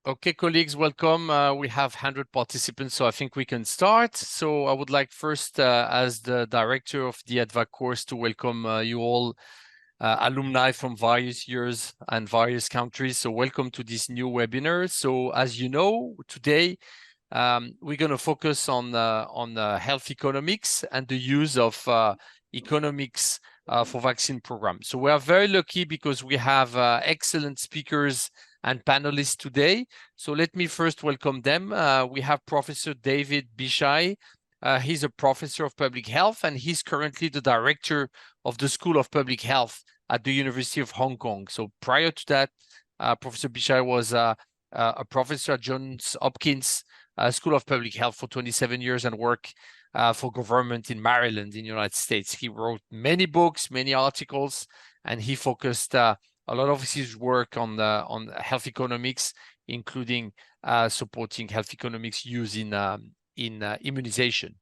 Okay, colleagues, welcome. We have 100 participants, so I think we can start. So I would like first, as the director of the ADVAC course, to welcome you all, alumni from various years and various countries. So welcome to this new webinar. So as you know, today we're going to focus on health economics and the use of economics for vaccine programs. So we are very lucky because we have excellent speakers and panelists today. So let me first welcome them. We have Professor David Bishai. He's a professor of public health, and he's currently the director of the School of Public Health at the University of Hong Kong. So prior to that, Professor Bishai was a professor at Johns Hopkins School of Public Health for 27 years and worked for government in Maryland in the United States. He wrote many books, many articles, and he focused a lot of his work on health economics, including supporting health economics use in immunization.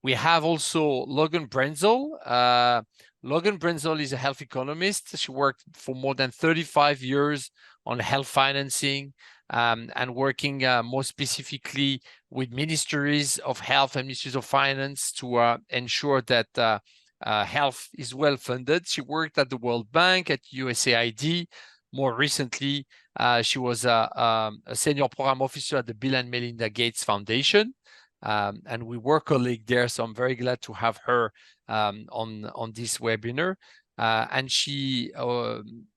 We have also Logan Brenzel. Logan Brenzel is a health economist. She worked for more than 35 years on health financing and working more specifically with ministries of health and ministries of finance to ensure that health is well funded. She worked at the World Bank, at USAID. More recently, she was a senior program officer at the Bill and Melinda Gates Foundation. And we were colleagues there, so I'm very glad to have her on this webinar. And she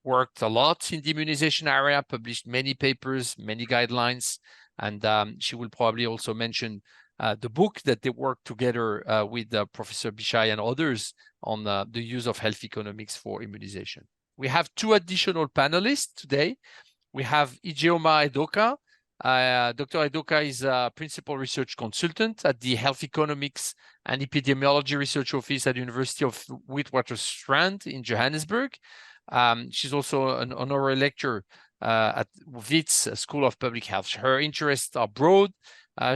worked a lot in the immunization area, published many papers, many guidelines, and she will probably also mention the book that they worked together with Professor Bishai and others on the use of health economics for immunization. We have two additional panelists today. We have Ijeoma Edoka. Dr. Edoka is a principal research consultant at the Health Economics and Epidemiology Research Office at the University of Witwatersrand in Johannesburg. She's also an honorary lecturer at Wits School of Public Health. Her interests are broad.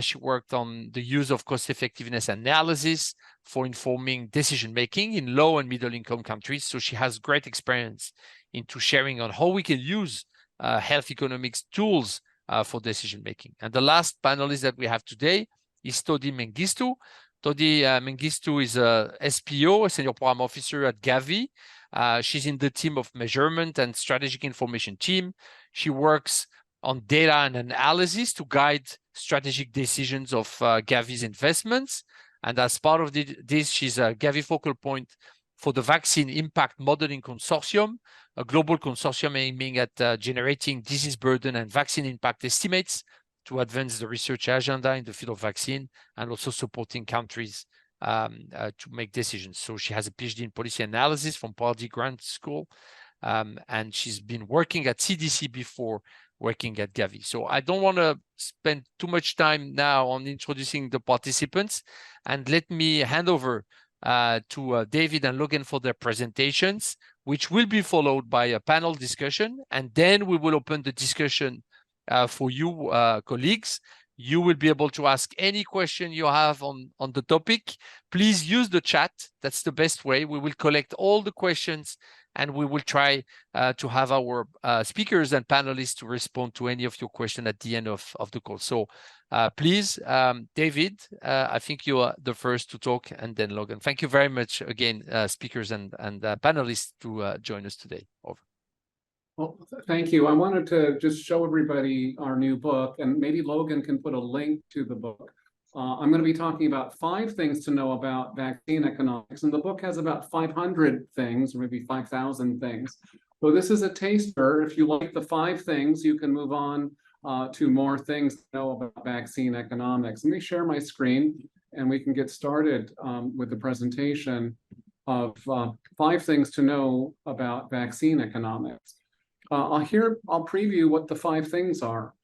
She worked on the use of cost-effectiveness analysis for informing decision-making in low and middle-income countries. So she has great experience into sharing on how we can use health economics tools for decision-making. And the last panelist that we have today is Todi Mengistu. Todi Mengistu is a SPO, a senior program officer at Gavi. She's in the team of measurement and strategic information team. She works on data and analysis to guide strategic decisions of Gavi's investments. And as part of this, she's a Gavi focal point for the Vaccine Impact Modeling Consortium, a global consortium aiming at generating disease burden and vaccine impact estimates to advance the research agenda in the field of vaccine and also supporting countries to make decisions. So she has a PhD in policy analysis from Pardee Grant School, and she's been working at CDC before working at Gavi. So I don't want to spend too much time now on introducing the participants, and let me hand over to David and Logan for their presentations, which will be followed by a panel discussion, and then we will open the discussion for you, colleagues. You will be able to ask any question you have on the topic. Please use the chat. That's the best way. We will collect all the questions, and we will try to have our speakers and panelists to respond to any of your questions at the end of the call. So please, David, I think you are the first to talk, and then Logan. Thank you very much again, speakers and panelists, to join us today. Over. Well, thank you. I wanted to just show everybody our new book, and maybe Logan can put a link to the book. I'm going to be talking about 5 things to know about vaccine economics, and the book has about 500 things, or maybe 5,000 things. So this is a taster. If you like the 5 things, you can move on to more things to know about vaccine economics. Let me share my screen, and we can get started with the presentation of 5 things to know about vaccine economics. I'll preview what the 5 things are.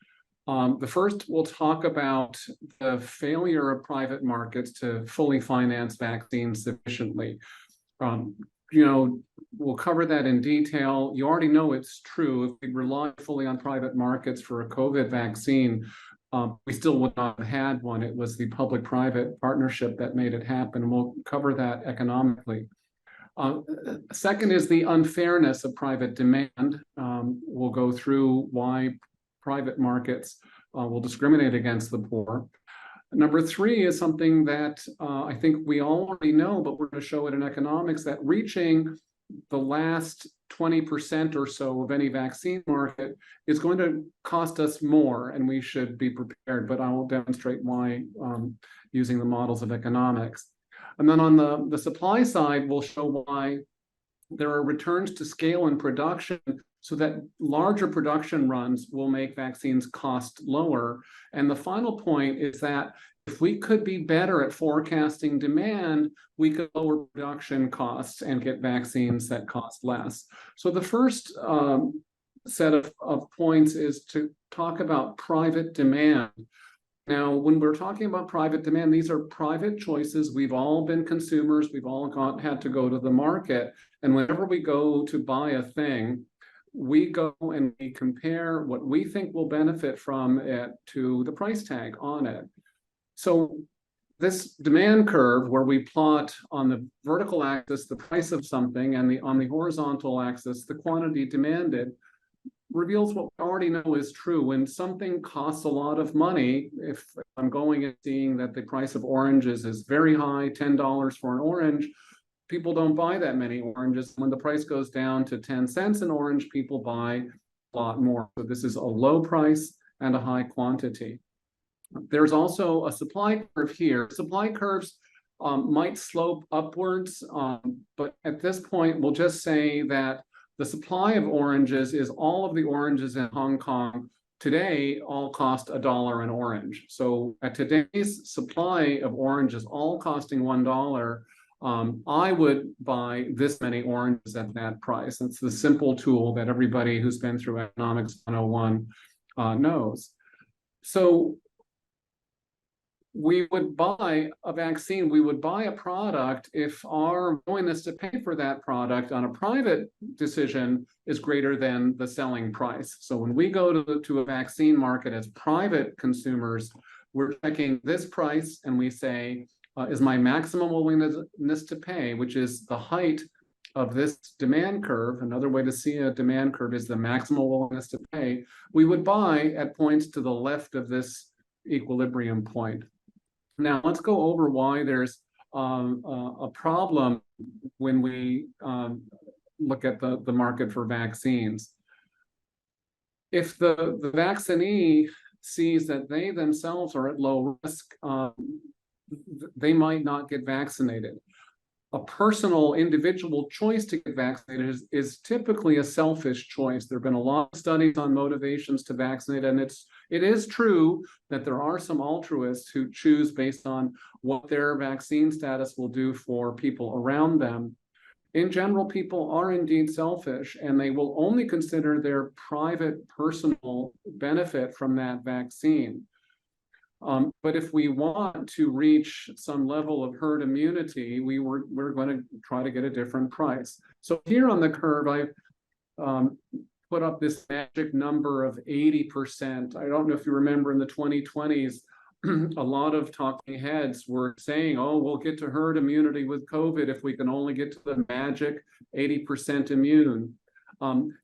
The first, we'll talk about the failure of private markets to fully finance vaccines sufficiently. We'll cover that in detail. You already know it's true. If we relied fully on private markets for a COVID vaccine, we still would not have had one. It was the public-private partnership that made it happen. We'll cover that economically. Second is the unfairness of private demand. We'll go through why private markets will discriminate against the poor. Number three is something that I think we already know, but we're going to show it in economics, that reaching the last 20% or so of any vaccine market is going to cost us more, and we should be prepared. But I will demonstrate why using the models of economics. And then on the supply side, we'll show why there are returns to scale in production, so that larger production runs will make vaccines cost lower. And the final point is that if we could be better at forecasting demand, we could lower production costs and get vaccines that cost less. So the first set of points is to talk about private demand. Now, when we're talking about private demand, these are private choices. We've all been consumers. We've all had to go to the market. And whenever we go to buy a thing, we go and we compare what we think will benefit from it to the price tag on it. So this demand curve, where we plot on the vertical axis the price of something and on the horizontal axis the quantity demanded, reveals what we already know is true. When something costs a lot of money, if I'm going and seeing that the price of oranges is very high, $10 for an orange, people don't buy that many oranges. When the price goes down to 10 cents an orange, people buy a lot more. So this is a low price and a high quantity. There's also a supply curve here. Supply curves might slope upwards, but at this point, we'll just say that the supply of oranges is all of the oranges in Hong Kong today all cost $1 an orange. So at today's supply of oranges all costing $1, I would buy this many oranges at that price. It's the simple tool that everybody who's been through Economics 101 knows. So we would buy a vaccine, we would buy a product if our willingness to pay for that product on a private decision is greater than the selling price. So when we go to a vaccine market as private consumers, we're checking this price and we say, is my maximum willingness to pay, which is the height of this demand curve. Another way to see a demand curve is the maximum willingness to pay. We would buy at points to the left of this equilibrium point. Now, let's go over why there's a problem when we look at the market for vaccines. If the vaccinee sees that they themselves are at low risk, they might not get vaccinated. A personal, individual choice to get vaccinated is typically a selfish choice. There have been a lot of studies on motivations to vaccinate, and it is true that there are some altruists who choose based on what their vaccine status will do for people around them. In general, people are indeed selfish, and they will only consider their private, personal benefit from that vaccine. But if we want to reach some level of herd immunity, we're going to try to get a different price. So here on the curve, I've put up this magic number of 80%. I don't know if you remember in the 2020s, a lot of talking heads were saying, oh, we'll get to herd immunity with COVID if we can only get to the magic 80% immune.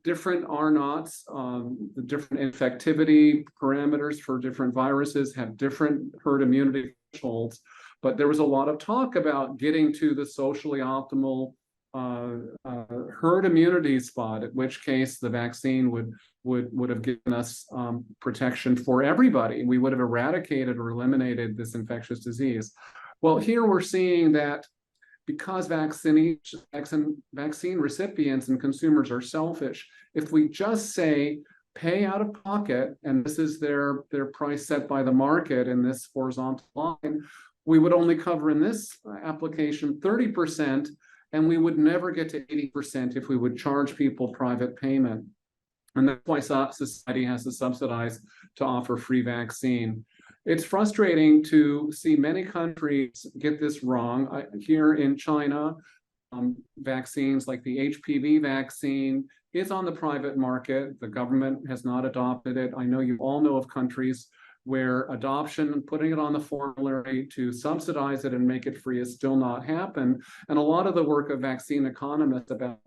Different R-naughts, the different infectivity parameters for different viruses have different herd immunity thresholds, but there was a lot of talk about getting to the socially optimal herd immunity spot, at which case the vaccine would have given us protection for everybody. We would have eradicated or eliminated this infectious disease. Well, here we're seeing that because vaccine recipients and consumers are selfish, if we just say pay out of pocket, and this is their price set by the market in this horizontal line, we would only cover in this application 30%, and we would never get to 80% if we would charge people private payment. And that's why society has to subsidize to offer free vaccine. It's frustrating to see many countries get this wrong. Here in China, vaccines like the HPV vaccine is on the private market. The government has not adopted it. I know you all know of countries where adoption and putting it on the formulary to subsidize it and make it free has still not happened. And a lot of the work of vaccine economists about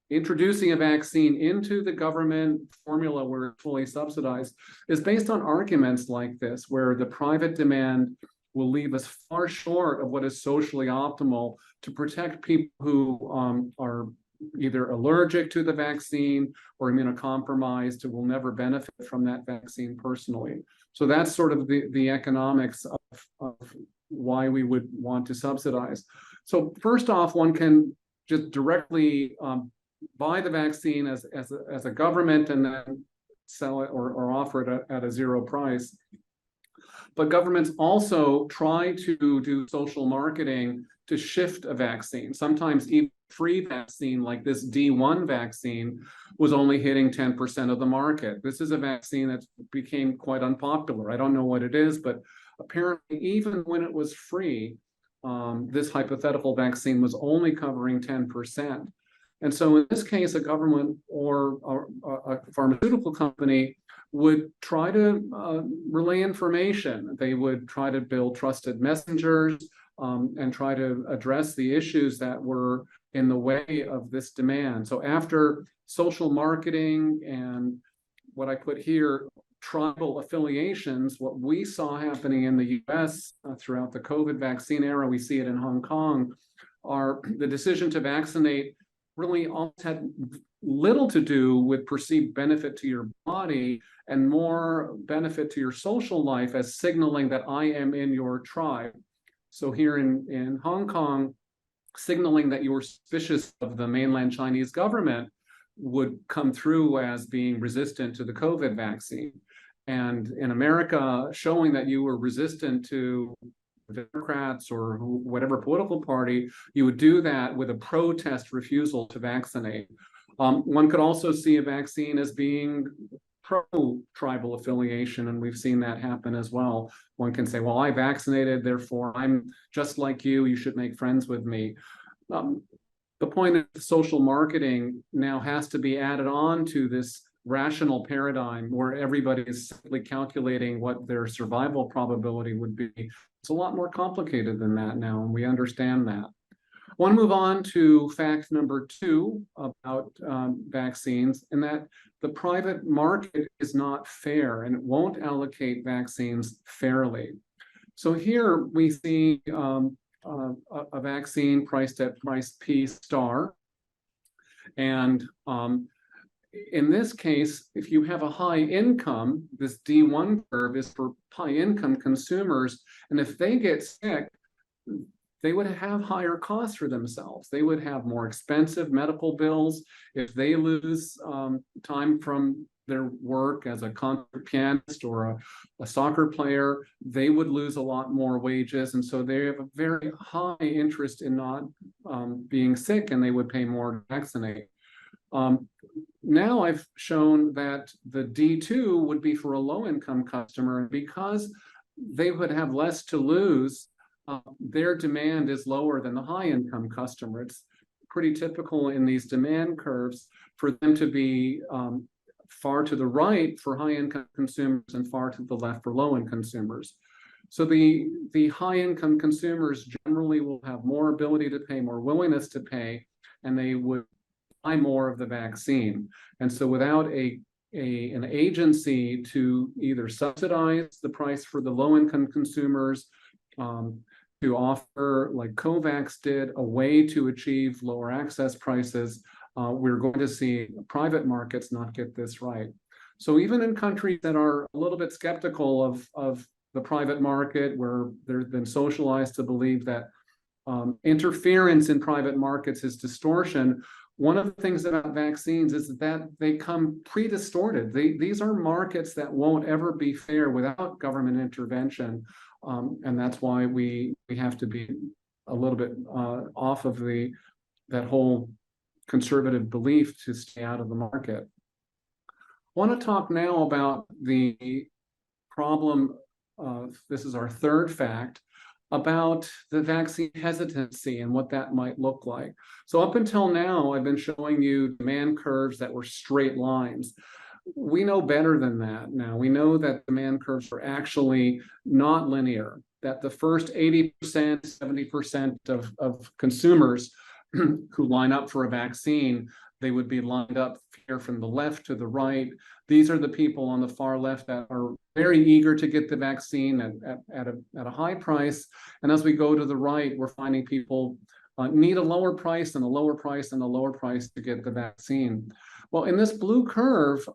introducing a vaccine into the government formula where it's fully subsidized is based on arguments like this, where the private demand will leave us far short of what is socially optimal to protect people who are either allergic to the vaccine or immunocompromised who will never benefit from that vaccine personally. So that's sort of the economics of why we would want to subsidize. So first off, one can just directly buy the vaccine as a government and then sell it or offer it at a zero price. But governments also try to do social marketing to shift a vaccine. Sometimes even free vaccine like this D1 vaccine was only hitting 10% of the market. This is a vaccine that became quite unpopular. I don't know what it is, but apparently even when it was free, this hypothetical vaccine was only covering 10%. And so in this case, a government or a pharmaceutical company would try to relay information. They would try to build trusted messengers and try to address the issues that were in the way of this demand. So after social marketing and what I put here, tribal affiliations, what we saw happening in the US throughout the COVID vaccine era, we see it in Hong Kong, are the decision to vaccinate really almost had little to do with perceived benefit to your body and more benefit to your social life as signaling that I am in your tribe. So here in Hong Kong, signaling that you were suspicious of the mainland Chinese government would come through as being resistant to the COVID vaccine. And in America, showing that you were resistant to Democrats or whatever political party, you would do that with a protest refusal to vaccinate. One could also see a vaccine as being pro-tribal affiliation, and we've seen that happen as well. One can say, well, I vaccinated, therefore I'm just like you, you should make friends with me. The point of social marketing now has to be added on to this rational paradigm where everybody is simply calculating what their survival probability would be. It's a lot more complicated than that now, and we understand that. I want to move on to fact number 2 about vaccines, and that the private market is not fair and it won't allocate vaccines fairly. So here we see a vaccine priced at price P star. And in this case, if you have a high income, this D1 curve is for high income consumers. And if they get sick, they would have higher costs for themselves. They would have more expensive medical bills. If they lose time from their work as a concert pianist or a soccer player, they would lose a lot more wages. And so they have a very high interest in not being sick, and they would pay more to vaccinate. Now I've shown that the D2 would be for a low-income customer, and because they would have less to lose, their demand is lower than the high-income customer. It's pretty typical in these demand curves for them to be far to the right for high-income consumers and far to the left for low-income consumers. So the high-income consumers generally will have more ability to pay, more willingness to pay, and they would buy more of the vaccine. And so without an agency to either subsidize the price for the low-income consumers, to offer, like COVAX did, a way to achieve lower access prices, we're going to see private markets not get this right. So even in countries that are a little bit skeptical of the private market, where they've been socialized to believe that interference in private markets is distortion, one of the things about vaccines is that they come pre-distorted. These are markets that won't ever be fair without government intervention. And that's why we have to be a little bit off of that whole conservative belief to stay out of the market. I want to talk now about the problem, this is our third fact, about the vaccine hesitancy and what that might look like. So up until now, I've been showing you demand curves that were straight lines. We know better than that now. We know that demand curves are actually not linear, that the first 80%, 70% of consumers who line up for a vaccine They would be lined up here from the left to the right. These are the people on the far left that are very eager to get the vaccine at a high price. And as we go to the right, we're finding people need a lower price and a lower price and a lower price to get the vaccine. Well, in this blue curve,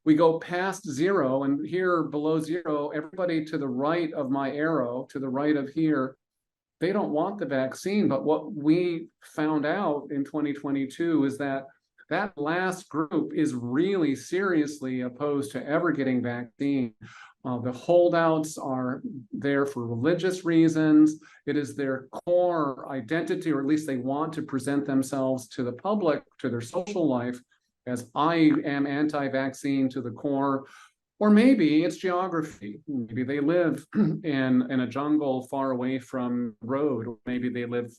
we go past zero, and here below zero, everybody to the right of my arrow, to the right of here, they don't want the vaccine. But what we found out in 2022 is that that last group is really seriously opposed to ever getting vaccine. The holdouts are there for religious reasons. It is their core identity, or at least they want to present themselves to the public, to their social life, as I am anti-vaccine to the core. Or maybe it's geography. Maybe they live in a jungle far away from the road, or maybe they live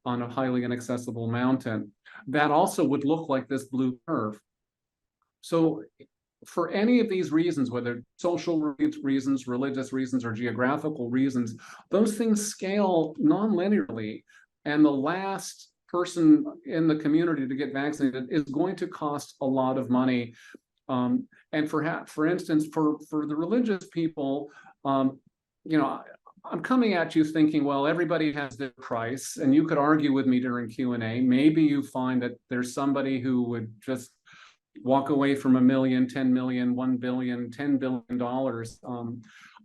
on a highly inaccessible mountain. That also would look like this blue curve. So for any of these reasons, whether social reasons, religious reasons, or geographical reasons, those things scale non-linearly. And the last person in the community to get vaccinated is going to cost a lot of money. And for instance, for the religious people, you know, I'm coming at you thinking, well, everybody has their price, and you could argue with me during Q&A. Maybe you find that there's somebody who would just walk away from $1 million, 10 million, 1 billion, $10 billion.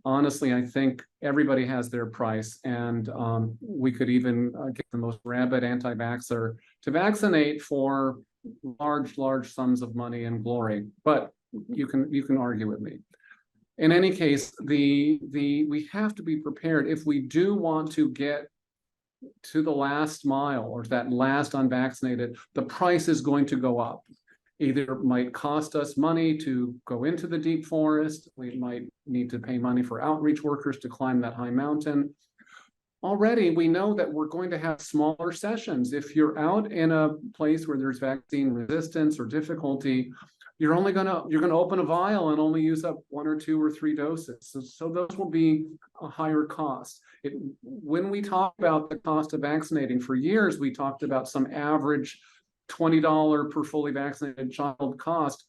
Honestly, I think everybody has their price, and we could even get the most rabid anti-vaxxer to vaccinate for large sums of money and glory. But you can argue with me. In any case, we have to be prepared if we do want to get to the last mile, or that last unvaccinated. The price is going to go up. Either it might cost us money to go into the deep forest. We might need to pay money for outreach workers to climb that high mountain. Already, we know that we're going to have smaller sessions. If you're out in a place where there's vaccine resistance or difficulty, you're gonna open a vial and only use up 1 or 2 or 3 doses. So those will be a higher cost. When we talk about the cost of vaccinating, for years we talked about some average $20 per fully vaccinated child cost,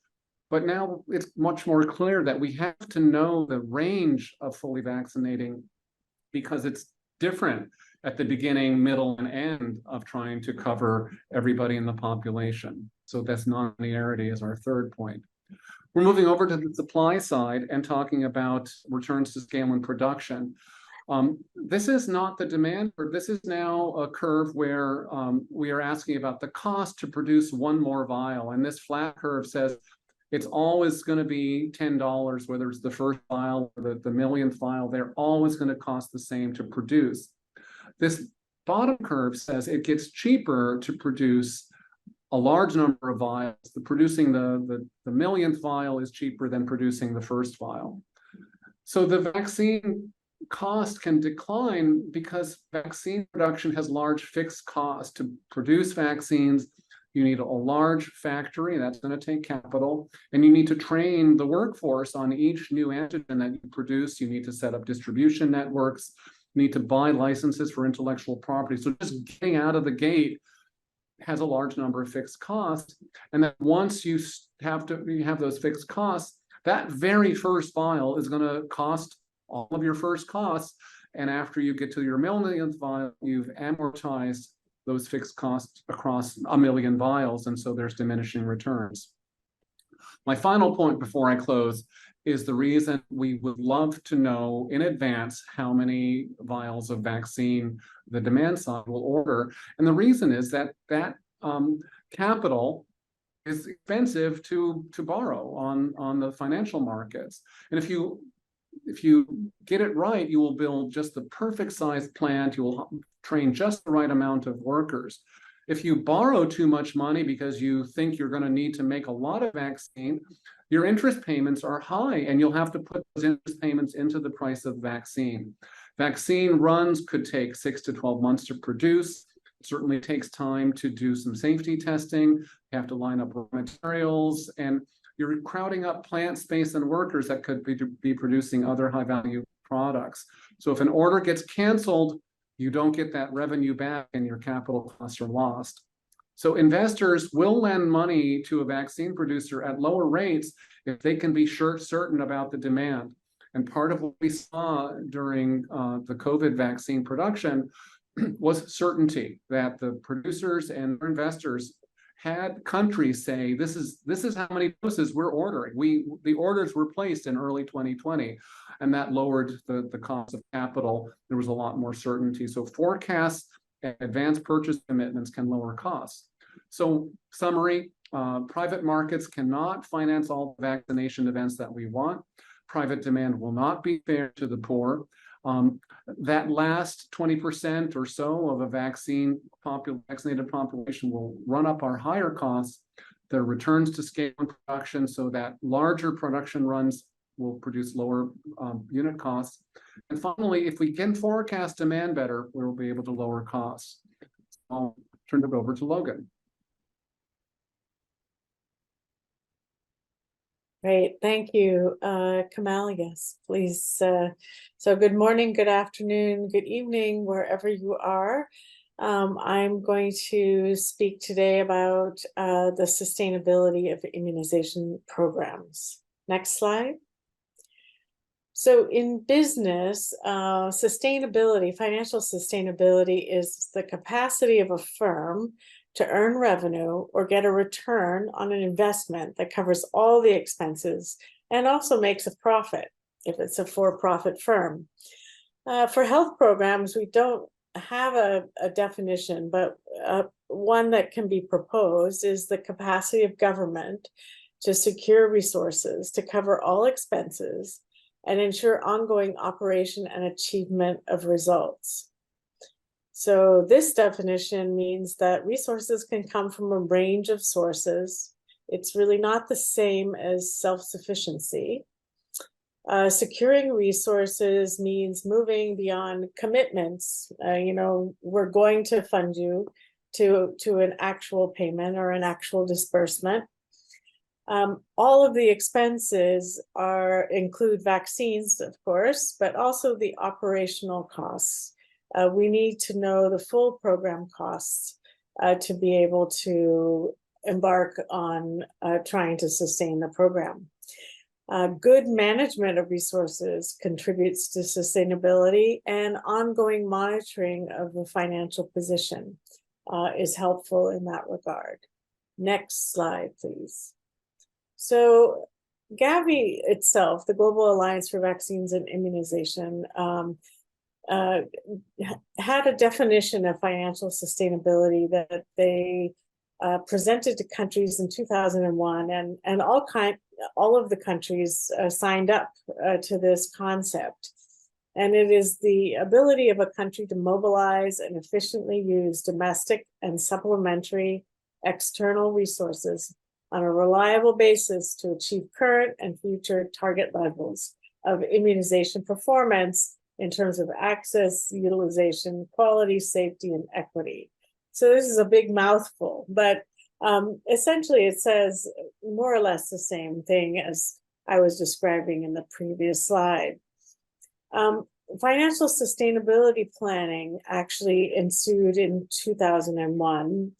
but now it's much more clear that we have to know the range of fully vaccinating, because it's different at the beginning, middle, and end of trying to cover everybody in the population. So that's non-linearity is our third point. We're moving over to the supply side and talking about returns to scale and production. This is not the demand curve. This is now a curve where we are asking about the cost to produce one more vial. And this flat curve says it's always going to be $10, whether it's the first vial or the millionth vial. They're always going to cost the same to produce. This bottom curve says it gets cheaper to produce a large number of vials. Producing the millionth vial is cheaper than producing the first vial. So the vaccine cost can decline because vaccine production has large fixed costs. To produce vaccines, you need a large factory, that's going to take capital, and you need to train the workforce on each new antigen that you produce. You need to set up distribution networks, you need to buy licenses for intellectual property. So just getting out of the gate has a large number of fixed costs. And then once you have those fixed costs, that very first vial is going to cost all of your first costs. And after you get to your millionth vial, you've amortized those fixed costs across 1 million vials. And so there's diminishing returns. My final point before I close is the reason we would love to know in advance how many vials of vaccine the demand side will order. And the reason is that capital is expensive to borrow on the financial markets. And if you get it right, you will build just the perfect sized plant. You will train just the right amount of workers. If you borrow too much money because you think you're going to need to make a lot of vaccine, your interest payments are high, and you'll have to put those interest payments into the price of vaccine. Vaccine runs could take 6 to 12 months to produce. It certainly takes time to do some safety testing. You have to line up raw materials, and you're crowding up plant space and workers that could be producing other high-value products. So if an order gets canceled, you don't get that revenue back and your capital costs are lost. So investors will lend money to a vaccine producer at lower rates if they can be certain about the demand. And part of what we saw during the COVID vaccine production was certainty that the producers and investors had countries say, this is how many doses we're ordering. The orders were placed in early 2020, and that lowered the cost of capital. There was a lot more certainty. So forecasts and advanced purchase commitments can lower costs. So summary, private markets cannot finance all the vaccination events that we want. Private demand will not be fair to the poor. That last 20% or so of a vaccinated population will run up our higher costs. The returns to scale and production, so that larger production runs will produce lower unit costs. And finally, if we can forecast demand better, we'll be able to lower costs. I'll turn it over to Logan. Great, thank you, Kamel. Yes, please. So good morning, good afternoon, good evening, wherever you are. I'm going to speak today about the sustainability of immunization programs. Next slide. So in business, sustainability, financial sustainability is the capacity of a firm to earn revenue or get a return on an investment that covers all the expenses and also makes a profit if it's a for-profit firm. For health programs, we don't have a definition, but one that can be proposed is the capacity of government to secure resources to cover all expenses and ensure ongoing operation and achievement of results. So this definition means that resources can come from a range of sources. It's really not the same as self-sufficiency. Securing resources means moving beyond commitments. We're going to fund you to an actual payment or an actual disbursement. All of the expenses include vaccines, of course, but also the operational costs. We need to know the full program costs to be able to embark on trying to sustain the program. Good management of resources contributes to sustainability, and ongoing monitoring of the financial position is helpful in that regard. Next slide, please. So Gavi itself, the Global Alliance for Vaccines and Immunization, had a definition of financial sustainability that they presented to countries in 2001, and all of the countries signed up to this concept. And it is the ability of a country to mobilize and efficiently use domestic and supplementary external resources on a reliable basis to achieve current and future target levels of immunization performance in terms of access, utilization, quality, safety, and equity. So this is a big mouthful, but essentially it says more or less the same thing as I was describing in the previous slide. Financial sustainability planning actually ensued in 2001,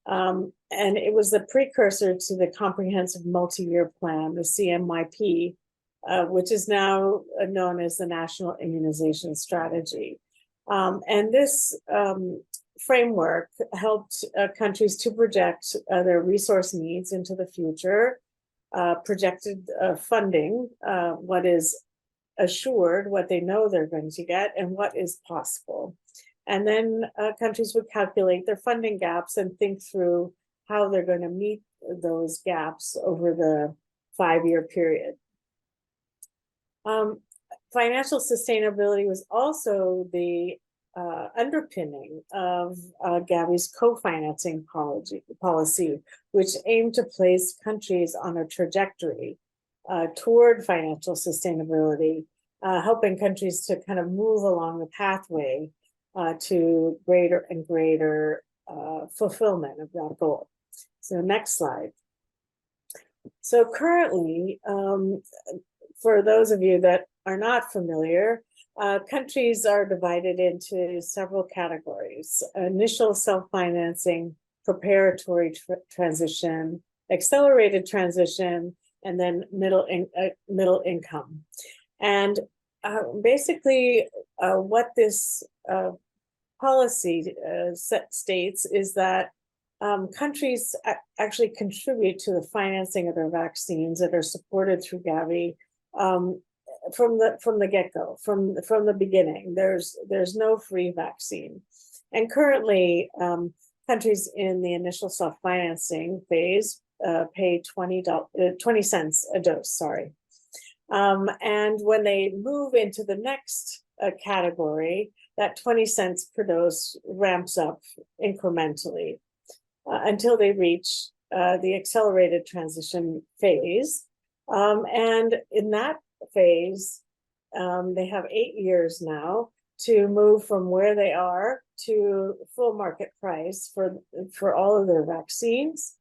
and it was the precursor to the Comprehensive Multi-Year Plan, the CMYP, which is now known as the National Immunization Strategy. And this framework helped countries to project their resource needs into the future, projected funding, what is assured, what they know they're going to get, and what is possible. And then countries would calculate their funding gaps and think through how they're going to meet those gaps over the 5-year period. Financial sustainability was also the underpinning of Gavi's co-financing policy, which aimed to place countries on a trajectory toward financial sustainability, helping countries to kind of move along the pathway to greater and greater fulfillment of that goal. So next slide. So currently, for those of you that are not familiar, countries are divided into several categories: initial self-financing, preparatory transition, accelerated transition, and then middle income. And basically, what this policy states is that countries actually contribute to the financing of their vaccines that are supported through Gavi from the get-go, from the beginning. There's no free vaccine, and currently countries in the initial self-financing phase pay 20 cents a dose. Sorry, and when they move into the next category, that 20 cents per dose ramps up incrementally until they reach the accelerated transition phase. And in that phase, they have 8 years now to move from where they are to full market price for all of their vaccines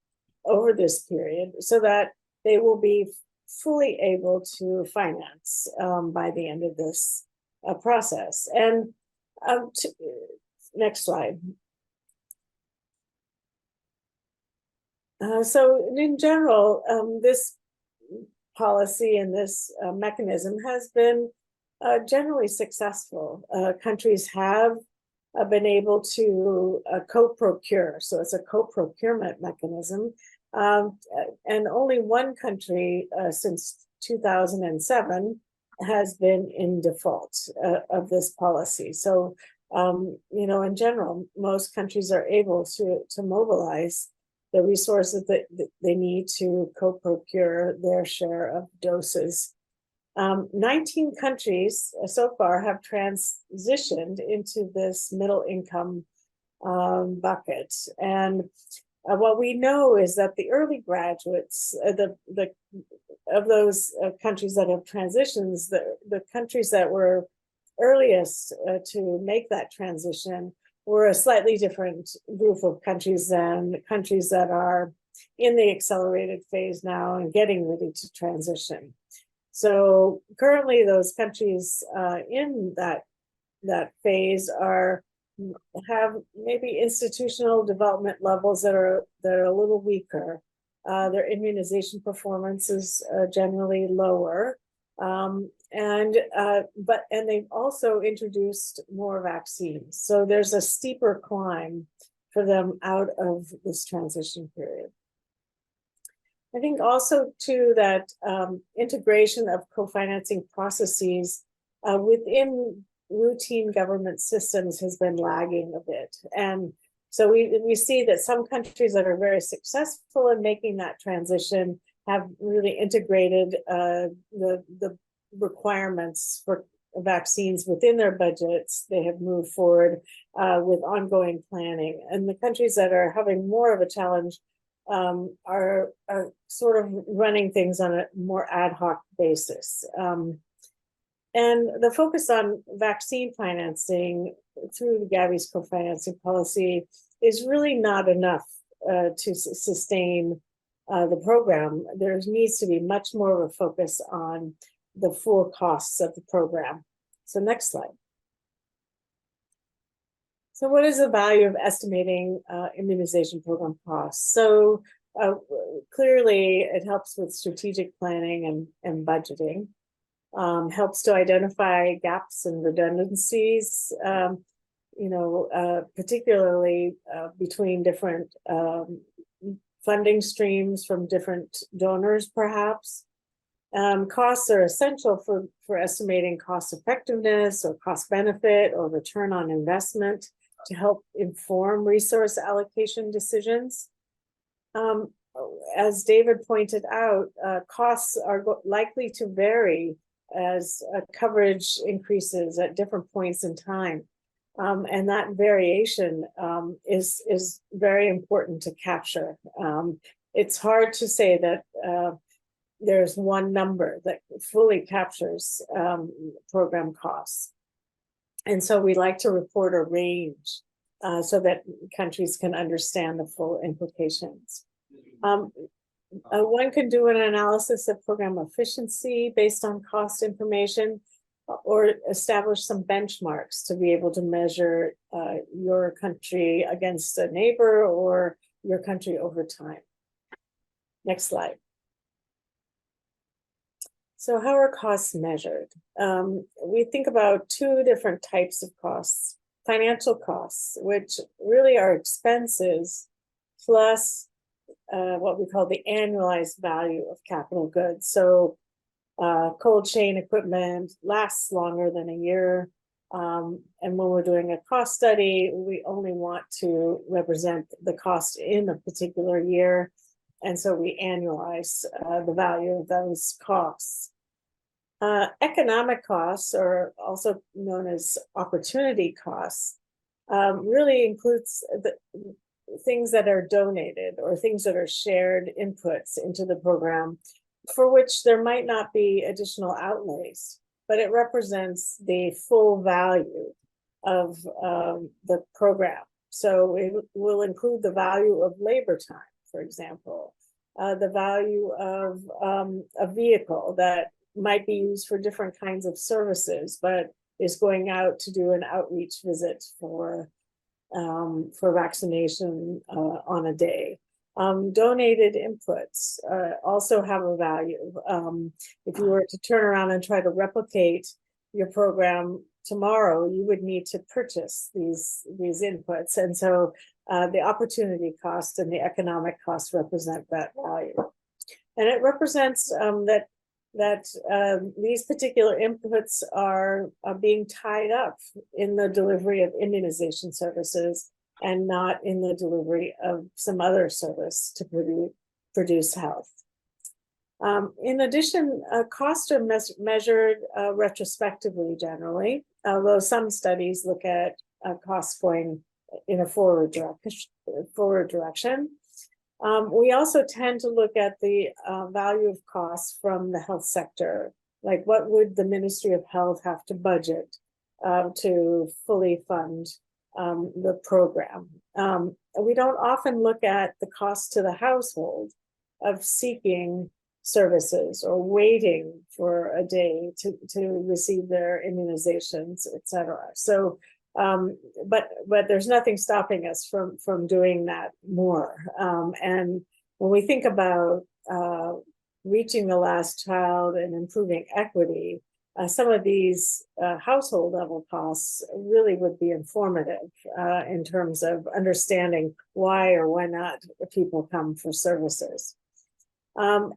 over this period, so that they will be fully able to finance by the end of this process. And next slide. So in general, this policy and this mechanism has been generally successful. Countries have been able to co-procure, so it's a co-procurement mechanism. And only one country since 2007 has been in default of this policy. So, in general, most countries are able to mobilize the resources that they need to co-procure their share of doses. 19 countries so far have transitioned into this middle income bucket. And what we know is that the early graduates, of those countries that have transitions, the countries that were earliest to make that transition were a slightly different group of countries than the countries that are in the accelerated phase now and getting ready to transition. So currently, those countries in that phase have maybe institutional development levels that are a little weaker. Their immunization performance is generally lower, and they've also introduced more vaccines. So there's a steeper climb for them out of this transition period. I think also too that integration of co-financing processes within routine government systems has been lagging a bit. And so we see that some countries that are very successful in making that transition have really integrated the requirements for vaccines within their budgets. They have moved forward with ongoing planning. And the countries that are having more of a challenge are sort of running things on a more ad hoc basis. And the focus on vaccine financing through the Gavi's co-financing policy is really not enough to sustain the program. There needs to be much more of a focus on the full costs of the program. So next slide. So what is the value of estimating immunization program costs? So clearly it helps with strategic planning and budgeting. Helps to identify gaps and redundancies, particularly between different funding streams from different donors, perhaps. Costs are essential for estimating cost effectiveness or cost benefit or return on investment to help inform resource allocation decisions. As David pointed out, costs are likely to vary as coverage increases at different points in time. And that variation is very important to capture. It's hard to say that there's one number that fully captures program costs. And so we like to report a range so that countries can understand the full implications. One can do an analysis of program efficiency based on cost information or establish some benchmarks to be able to measure your country against a neighbor or your country over time. Next slide. So how are costs measured? We think about two different types of costs. Financial costs, which really are expenses plus what we call the annualized value of capital goods. So cold chain equipment lasts longer than a year. And when we're doing a cost study, we only want to represent the cost in a particular year. And so we annualize the value of those costs. Economic costs, or also known as opportunity costs, really includes the things that are donated or things that are shared inputs into the program, for which there might not be additional outlays, but it represents the full value of the program. So it will include the value of labor time, for example, the value of a vehicle that might be used for different kinds of services, but is going out to do an outreach visit for vaccination on a day. Donated inputs also have a value. If you were to turn around and try to replicate your program tomorrow, you would need to purchase these inputs. And so the opportunity cost and the economic cost represent that value. And it represents that these particular inputs are being tied up in the delivery of immunization services and not in the delivery of some other service to produce health. In addition, costs are measured retrospectively generally, although some studies look at costs going in a forward direction. We also tend to look at the value of costs from the health sector, like what would the Ministry of Health have to budget to fully fund the program. We don't often look at the cost to the household of seeking services or waiting for a day to receive their immunizations, et cetera. So, but there's nothing stopping us from doing that more. And when we think about reaching the last child and improving equity, some of these household level costs really would be informative in terms of understanding why or why not people come for services.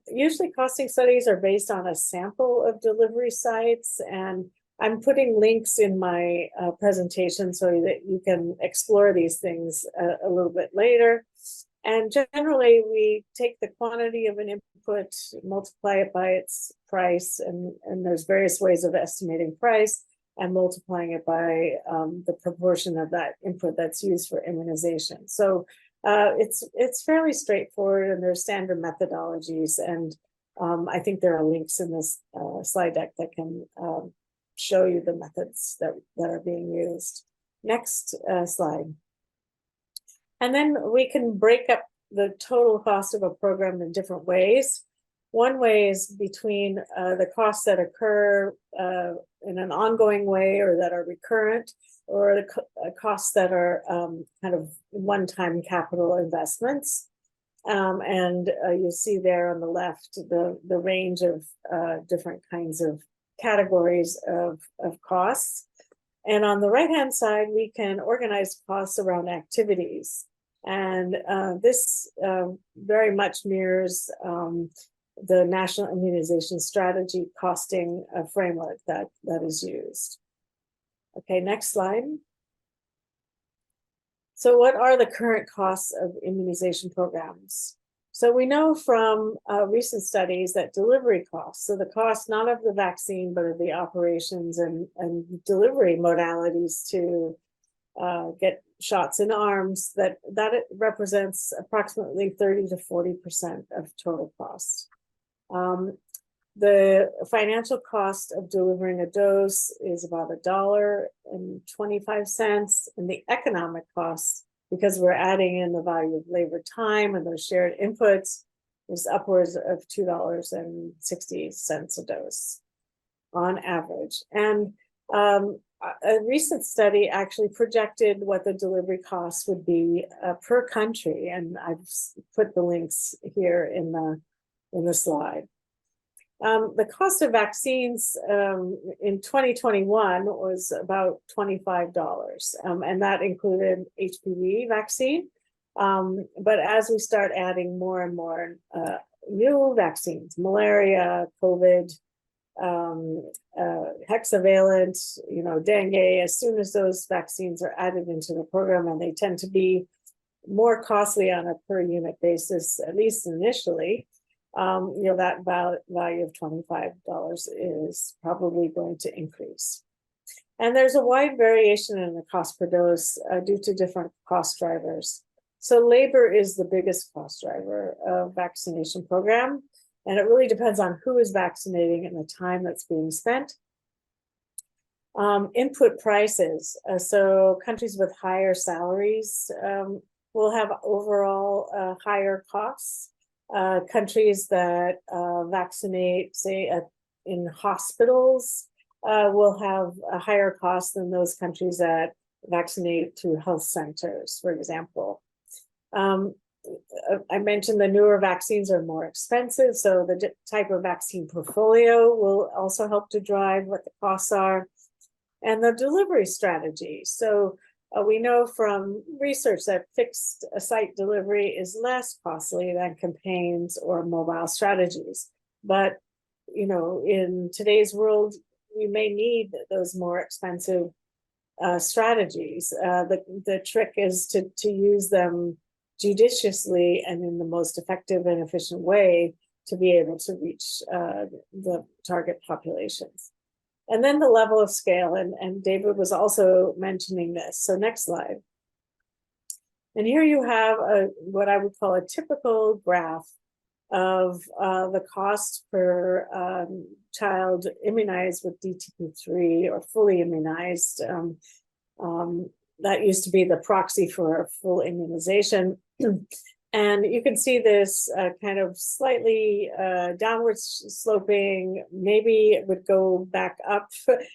Usually costing studies are based on a sample of delivery sites, and I'm putting links in my presentation so that you can explore these things a little bit later. And generally, we take the quantity of an input, multiply it by its price, and there's various ways of estimating price, and multiplying it by the proportion of that input that's used for immunization. So it's fairly straightforward, and there's standard methodologies, and I think there are links in this slide deck that can show you the methods that are being used. Next slide. And then we can break up the total cost of a program in different ways. One way is between the costs that occur in an ongoing way or that are recurrent, or the costs that are kind of one-time capital investments. And you'll see there on the left the range of different kinds of categories of costs. And on the right-hand side, we can organize costs around activities. And this very much mirrors the National Immunization Strategy costing framework that is used. Okay, next slide. So what are the current costs of immunization programs? So we know from recent studies that delivery costs, so the cost not of the vaccine, but of the operations and delivery modalities to get shots in arms, that it represents approximately 30 to 40% of total cost. The financial cost of delivering a dose is about $1.25, and the economic costs, because we're adding in the value of labor time and those shared inputs, is upwards of $2.60 a dose on average. And a recent study actually projected what the delivery costs would be per country, and I've put the links here in the slide. The cost of vaccines in 2021 was about $25, and that included HPV vaccine. But as we start adding more and more new vaccines, malaria, COVID, hexavalent, dengue, as soon as those vaccines are added into the program, and they tend to be more costly on a per unit basis, at least initially, that value of $25 is probably going to increase. And there's a wide variation in the cost per dose due to different cost drivers. So labor is the biggest cost driver of vaccination program, and it really depends on who is vaccinating and the time that's being spent. Input prices. So countries with higher salaries will have overall higher costs. Countries that vaccinate, say, in hospitals, will have a higher cost than those countries that vaccinate through health centers, for example. I mentioned the newer vaccines are more expensive, so the type of vaccine portfolio will also help to drive what the costs are. And the delivery strategy. So we know from research that fixed site delivery is less costly than campaigns or mobile strategies. But, in today's world, we may need those more expensive strategies. The trick is to use them judiciously and in the most effective and efficient way to be able to reach the target populations. And then the level of scale, and David was also mentioning this. So next slide. And here you have what I would call a typical graph of the cost per child immunized with DTP3 or fully immunized. That used to be the proxy for full immunization. And you can see this kind of slightly downward sloping. Maybe it would go back up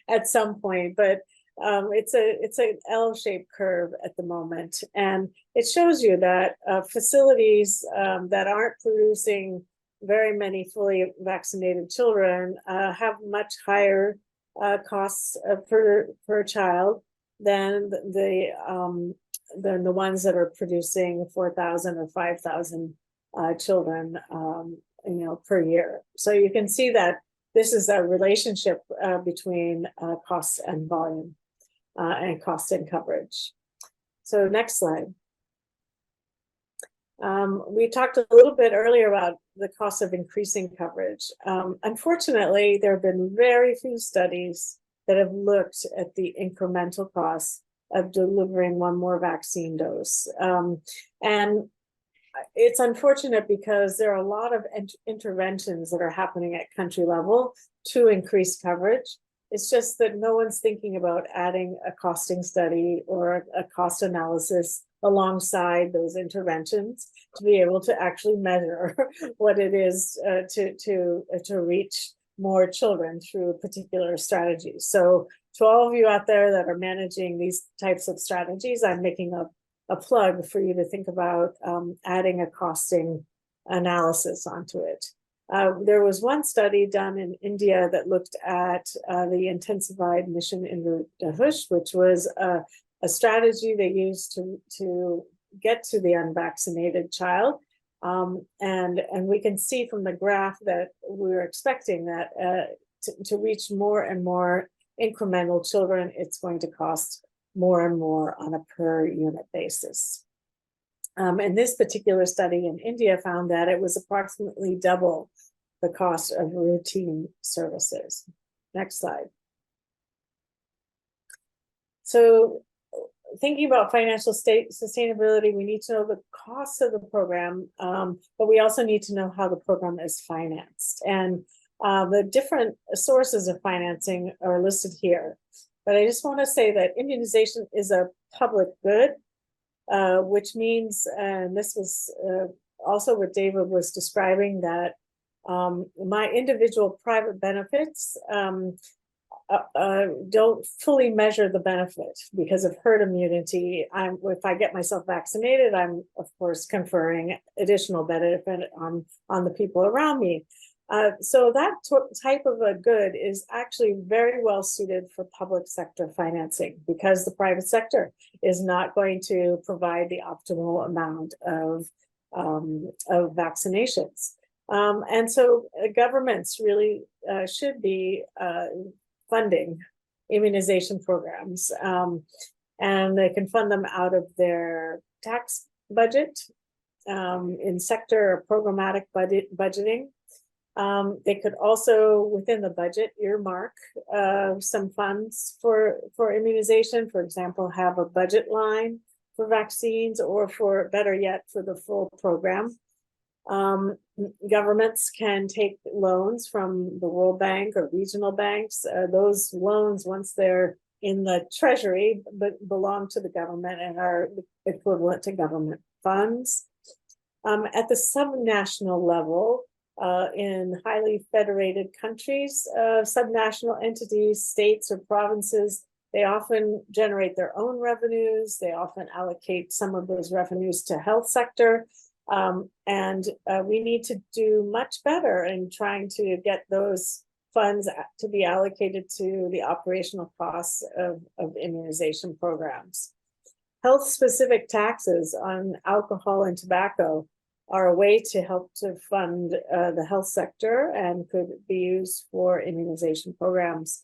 at some point, but it's an L-shaped curve at the moment. And it shows you that facilities that aren't producing very many fully vaccinated children have much higher costs per child than the ones that are producing 4,000 or 5,000 children, per year. So you can see that this is a relationship between costs and volume and cost and coverage. So next slide. We talked a little bit earlier about the cost of increasing coverage. Unfortunately, there have been very few studies that have looked at the incremental costs of delivering one more vaccine dose. And it's unfortunate because there are a lot of interventions that are happening at country level to increase coverage. It's just that no one's thinking about adding a costing study or a cost analysis alongside those interventions to be able to actually measure what it is to reach more children through particular strategies. So to all of you out there that are managing these types of strategies, I'm making a plug for you to think about adding a costing analysis onto it. There was one study done in India that looked at the intensified mission in Hush, which was a strategy they used to get to the unvaccinated child. And we can see from the graph that we're expecting that to reach more and more incremental children, it's going to cost more and more on a per unit basis. And this particular study in India found that it was approximately double the cost of routine services. Next slide. So thinking about financial sustainability, we need to know the cost of the program, but we also need to know how the program is financed. And the different sources of financing are listed here. But I just want to say that immunization is a public good, which means, and this was also what David was describing, that my individual private benefits don't fully measure the benefit because of herd immunity. If I get myself vaccinated, I'm of course conferring additional benefit on the people around me. So that type of a good is actually very well suited for public sector financing because the private sector is not going to provide the optimal amount of vaccinations. And so governments really should be funding immunization programs, and they can fund them out of their tax budget in sector or programmatic budgeting. They could also, within the budget, earmark some funds for immunization. For example, have a budget line for vaccines, or for better yet, for the full program. Governments can take loans from the World Bank or regional banks. Those loans, once they're in the treasury, but belong to the government and are equivalent to government funds. At the subnational level, in highly federated countries, subnational entities, states or provinces, they often generate their own revenues. They often allocate some of those revenues to health sector. And we need to do much better in trying to get those funds to be allocated to the operational costs of immunization programs. Health-specific taxes on alcohol and tobacco are a way to help to fund the health sector and could be used for immunization programs.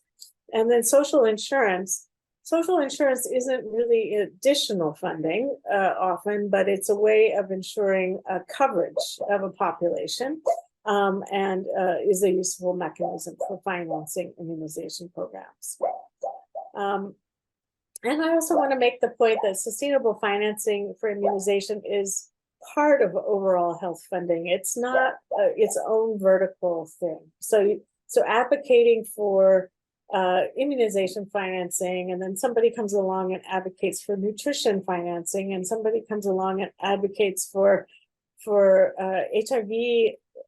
And then social insurance. Social insurance isn't really additional funding often, but it's a way of ensuring coverage of a population, and is a useful mechanism for financing immunization programs. And I also want to make the point that sustainable financing for immunization is part of overall health funding. It's not its own vertical thing. So advocating for immunization financing, and then somebody comes along and advocates for nutrition financing, and somebody comes along and advocates for HIV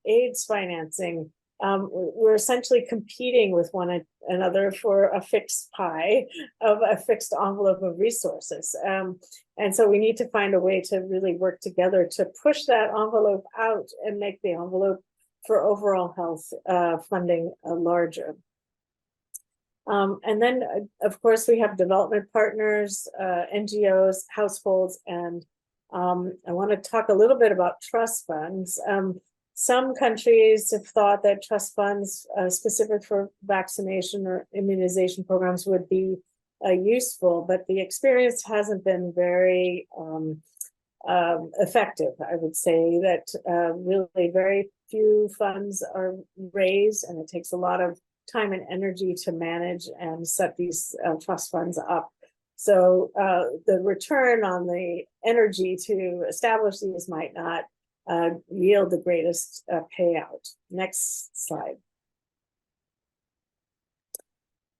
AIDS financing. We're essentially competing with one another for a fixed pie of a fixed envelope of resources. And so we need to find a way to really work together to push that envelope out and make the envelope for overall health funding larger. And then, of course, we have development partners, NGOs, households, and I want to talk a little bit about trust funds. Some countries have thought that trust funds specific for vaccination or immunization programs would be useful, but the experience hasn't been very effective. I would say that really very few funds are raised, and it takes a lot of time and energy to manage and set these trust funds up. So the return on the energy to establish these might not yield the greatest payout. Next slide.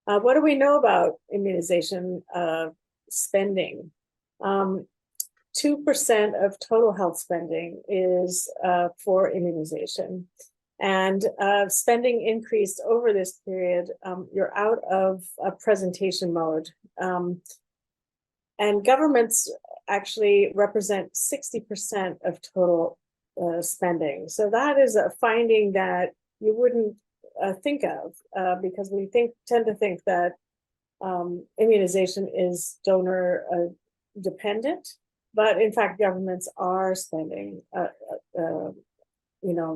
What do we know about immunization spending? 2% of total health spending is for immunization. And spending increased over this period. You're out of a presentation mode. And governments actually represent 60% of total spending. So that is a finding that you wouldn't think of because we tend to think that immunization is donor dependent, but in fact, governments are spending the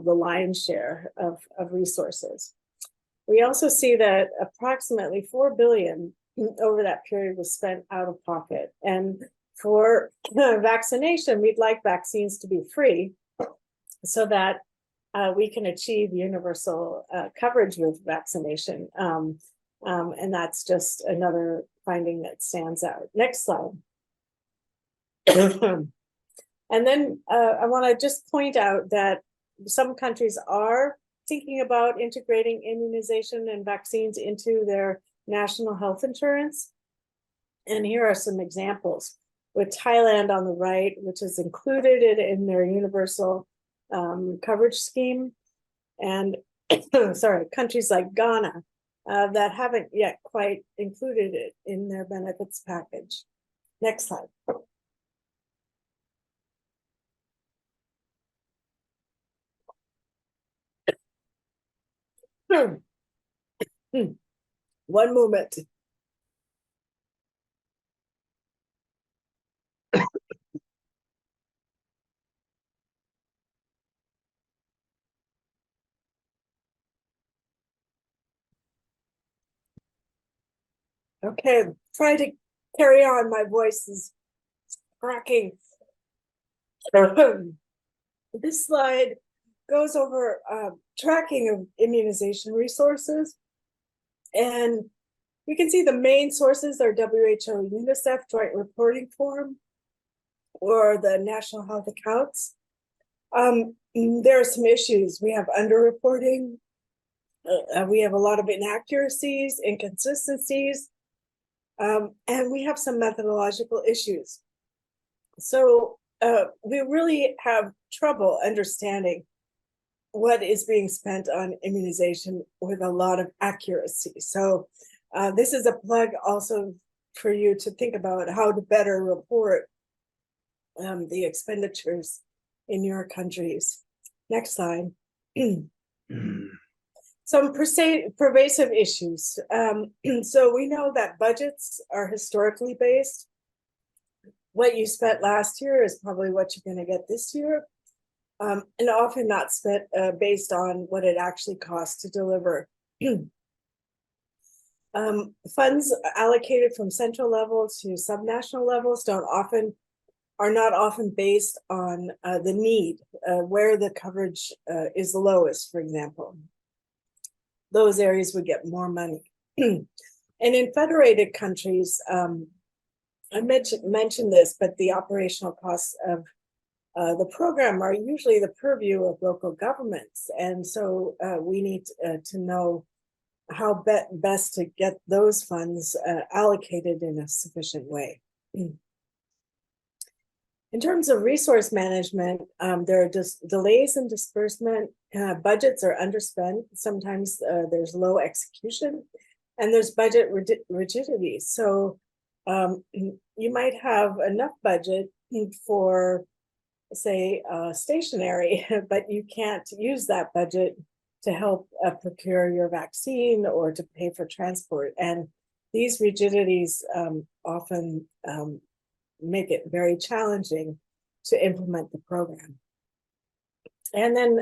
lion's share of resources. We also see that approximately 4 billion over that period was spent out of pocket. And for vaccination, we'd like vaccines to be free so that we can achieve universal coverage with vaccination. And that's just another finding that stands out. Next slide. And then I want to just point out that some countries are thinking about integrating immunization and vaccines into their national health insurance. And here are some examples. With Thailand on the right, which is included in their universal coverage scheme. And sorry, countries like Ghana, that haven't yet quite included it in their benefits package. Next slide. One moment. Okay, try to carry on. My voice is cracking. This slide goes over tracking of immunization resources. And you can see the main sources are WHO, UNICEF Joint Reporting Forum, or the National Health Accounts. There are some issues. We have underreporting. We have a lot of inaccuracies, inconsistencies, and we have some methodological issues. So we really have trouble understanding what is being spent on immunization with a lot of accuracy. So this is a plug also for you to think about how to better report the expenditures in your countries. Next slide. Some pervasive issues. So we know that budgets are historically based. What you spent last year is probably what you're going to get this year, and often not spent based on what it actually costs to deliver. Funds allocated from central level to subnational levels are not often based on the need, where the coverage is the lowest, for example. Those areas would get more money. And in federated countries, I mentioned this, but the operational costs of the program are usually the purview of local governments. And so we need to know how best to get those funds allocated in a sufficient way. In terms of resource management, there are just delays in disbursement, budgets are underspent, sometimes there's low execution, and there's budget rigidity. So you might have enough budget for, say, stationary, but you can't use that budget to help procure your vaccine or to pay for transport. And these rigidities often make it very challenging to implement the program. And then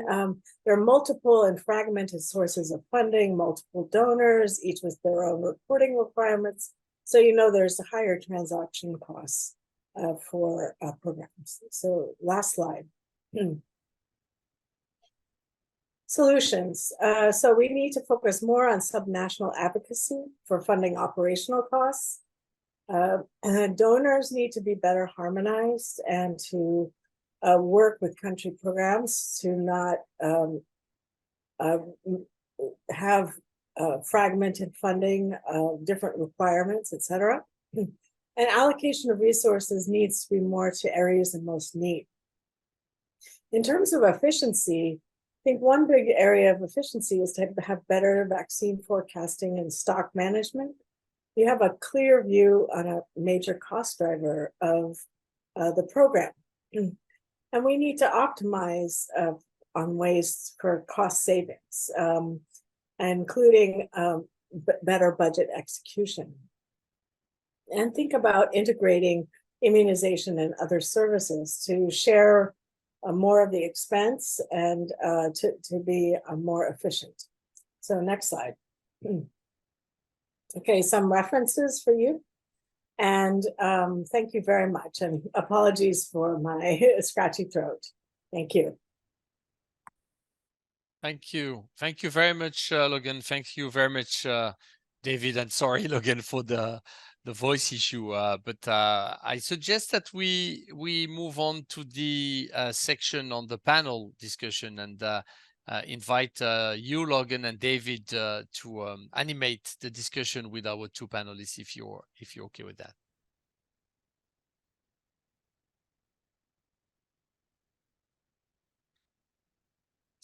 there are multiple and fragmented sources of funding, multiple donors, each with their own reporting requirements. So you know there's higher transaction costs for programs. So last slide. Solutions. So we need to focus more on subnational advocacy for funding operational costs. And donors need to be better harmonized and to work with country programs to not have fragmented funding, different requirements, etc. And allocation of resources needs to be more to areas in most need. In terms of efficiency, I think one big area of efficiency is to have better vaccine forecasting and stock management. You have a clear view on a major cost driver of the program. And we need to optimize on ways for cost savings, including better budget execution. And think about integrating immunization and other services to share more of the expense and to be more efficient. So next slide. Okay, some references for you. And thank you very much. And apologies for my scratchy throat. Thank you. Thank you. Thank you very much, Logan. Thank you very much, David. And sorry, Logan, for the voice issue. But I suggest that we move on to the section on the panel discussion and invite you, Logan, and David to animate the discussion with our two panelists, if you're okay with that.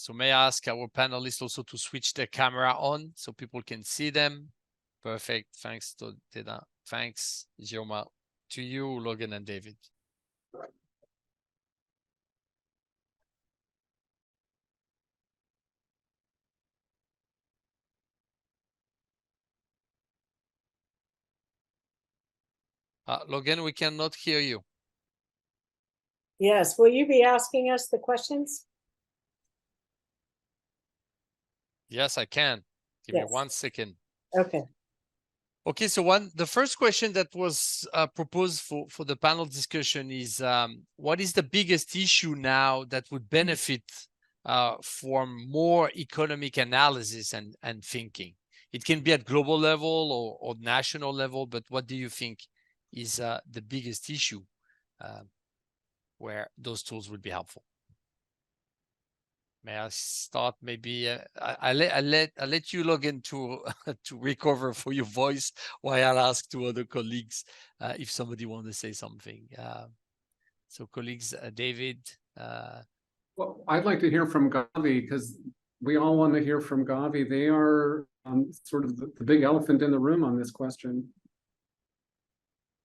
So may I ask our panelists also to switch their camera on so people can see them? Perfect. Thanks, Todi. Thanks, Ijeoma. To you, Logan and David. Logan, we cannot hear you. Yes, will you be asking us the questions? Yes, I can. Give me 1 second. Okay. Okay, so the first question that was proposed for the panel discussion is, what is the biggest issue now that would benefit from more economic analysis and thinking? It can be at global level or national level, but what do you think is the biggest issue where those tools would be helpful? May I start? Maybe I let you log in to recover for your voice while I'll ask two other colleagues if somebody wants to say something. So colleagues, David. Well, I'd like to hear from Gavi because we all want to hear from Gavi. They are sort of the big elephant in the room on this question.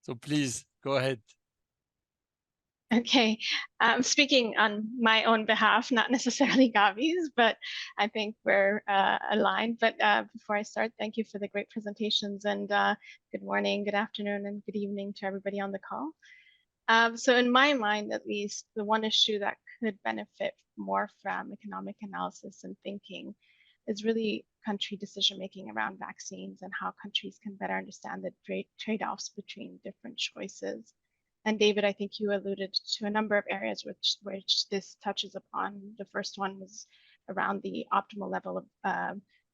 So please go ahead. Okay, speaking on my own behalf, not necessarily Gavi's, but I think we're aligned. But before I start, thank you for the great presentations, and good morning, good afternoon, and good evening to everybody on the call. So in my mind, at least, the one issue that could benefit more from economic analysis and thinking is really country decision-making around vaccines and how countries can better understand the trade-offs between different choices. And David, I think you alluded to a number of areas which this touches upon. The first one was around the optimal level of,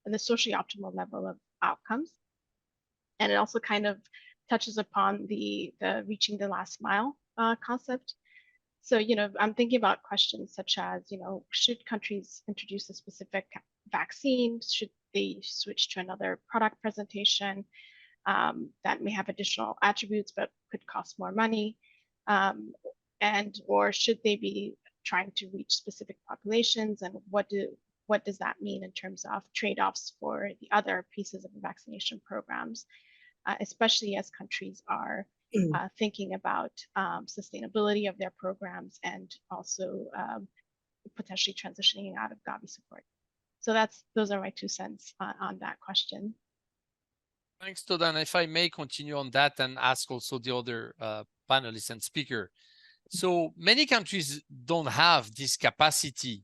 the socially optimal level of outcomes. And it also kind of touches upon the reaching the last mile concept. So, I'm thinking about questions such as, should countries introduce a specific vaccine? Should they switch to another product presentation that may have additional attributes but could cost more money? Or should they be trying to reach specific populations? And what does that mean in terms of trade-offs for the other pieces of the vaccination programs, especially as countries are thinking about sustainability of their programs and also potentially transitioning out of Gavi support. So those are my 2 cents on that question. Thanks, Todi. And if I may continue on that and ask also the other panelists and speaker. So many countries don't have this capacity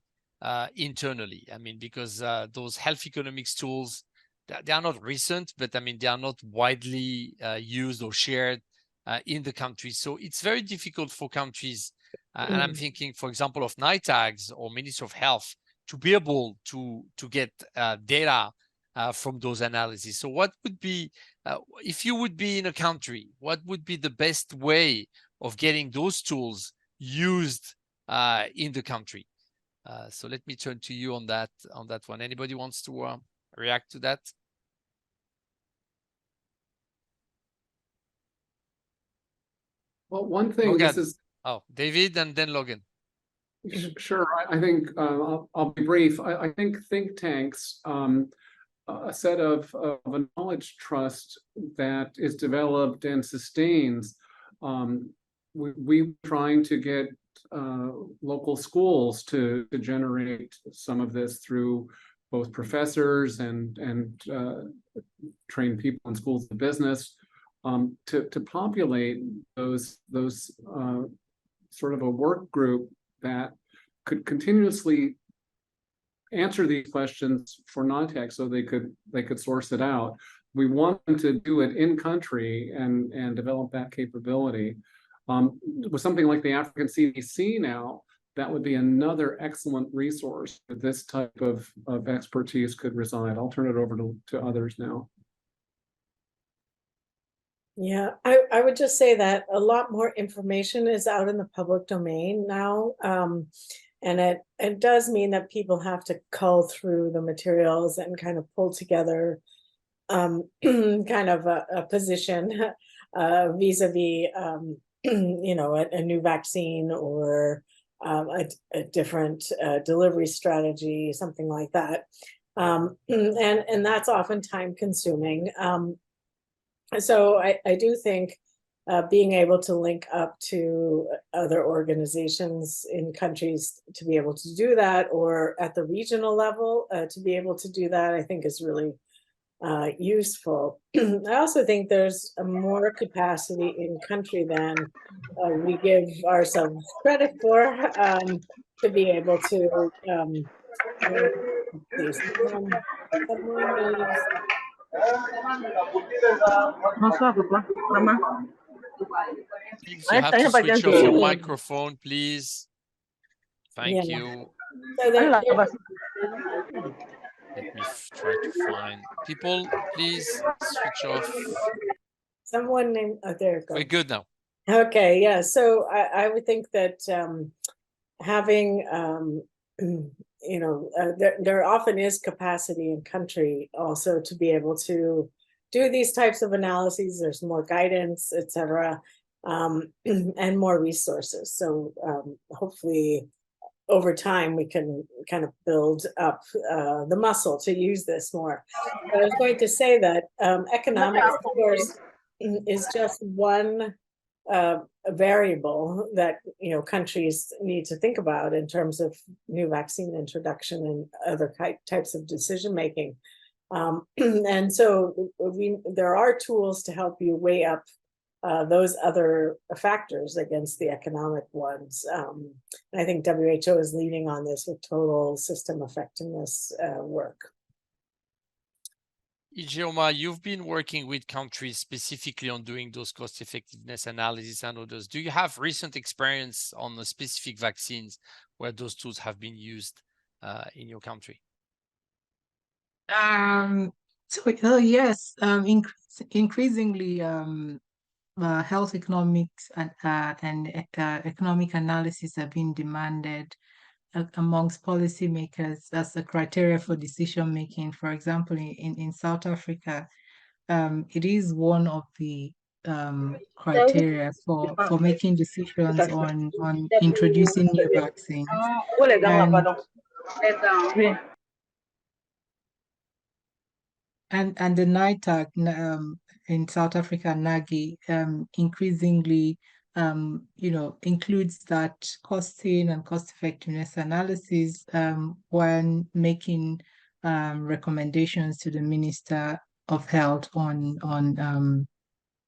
internally. I mean, because those health economics tools, they are not recent, but I mean, they are not widely used or shared in the country. So it's very difficult for countries, and I'm thinking, for example, of NITAGs or Ministry of Health, to be able to get data from those analyses. So what would be, if you would be in a country, what would be the best way of getting those tools used in the country? So let me turn to you on that one. Anybody wants to react to that? Well, one thing, Logan. this is... Oh, David and then Logan. Sure, I think I'll be brief. I think think tanks, a set of a knowledge trust that is developed and sustains. We're trying to get local schools to generate some of this through both professors and trained people in schools of business to populate those sort of a work group that could continuously answer these questions for non-tech so they could source it out. We want them to do it in country and develop that capability. With something like the African CDC now, that would be another excellent resource that this type of expertise could reside. I'll turn it over to others now. Yeah, I would just say that a lot more information is out in the public domain now. And it does mean that people have to cull through the materials and kind of pull together kind of a position vis-a-vis, a new vaccine or a different delivery strategy, something like that. And that's often time consuming. So I do think being able to link up to other organizations in countries to be able to do that, or at the regional level to be able to do that, I think is really useful. I also think there's more capacity in country than we give ourselves credit for to be able to someone is Please, you have to switch off your microphone, please. Thank Yeah. you. So Let me try to find people. Please switch off. someone named, oh, there it goes. We're good now. Okay, yeah. So I would think that having there often is capacity in country also to be able to do these types of analyses. There's more guidance, etc., and more resources. So hopefully over time we can kind of build up the muscle to use this more. But I was going to say that economics, of course, is just one variable that countries need to think about in terms of new vaccine introduction and other types of decision making. And so there are tools to help you weigh up those other factors against the economic ones. And I think WHO is leading on this with total system effectiveness work. Ijeoma, you've been working with countries specifically on doing those cost effectiveness analysis and others. Do you have recent experience on the specific vaccines where those tools have been used in your country? Yes, increasingly health economics and economic analysis have been demanded amongst policymakers as a criteria for decision making. For example, in South Africa, it is one of the criteria for making decisions on introducing new vaccines. And the NITAG in South Africa, NAGI, increasingly includes that costing and cost effectiveness analysis when making recommendations to the Minister of Health on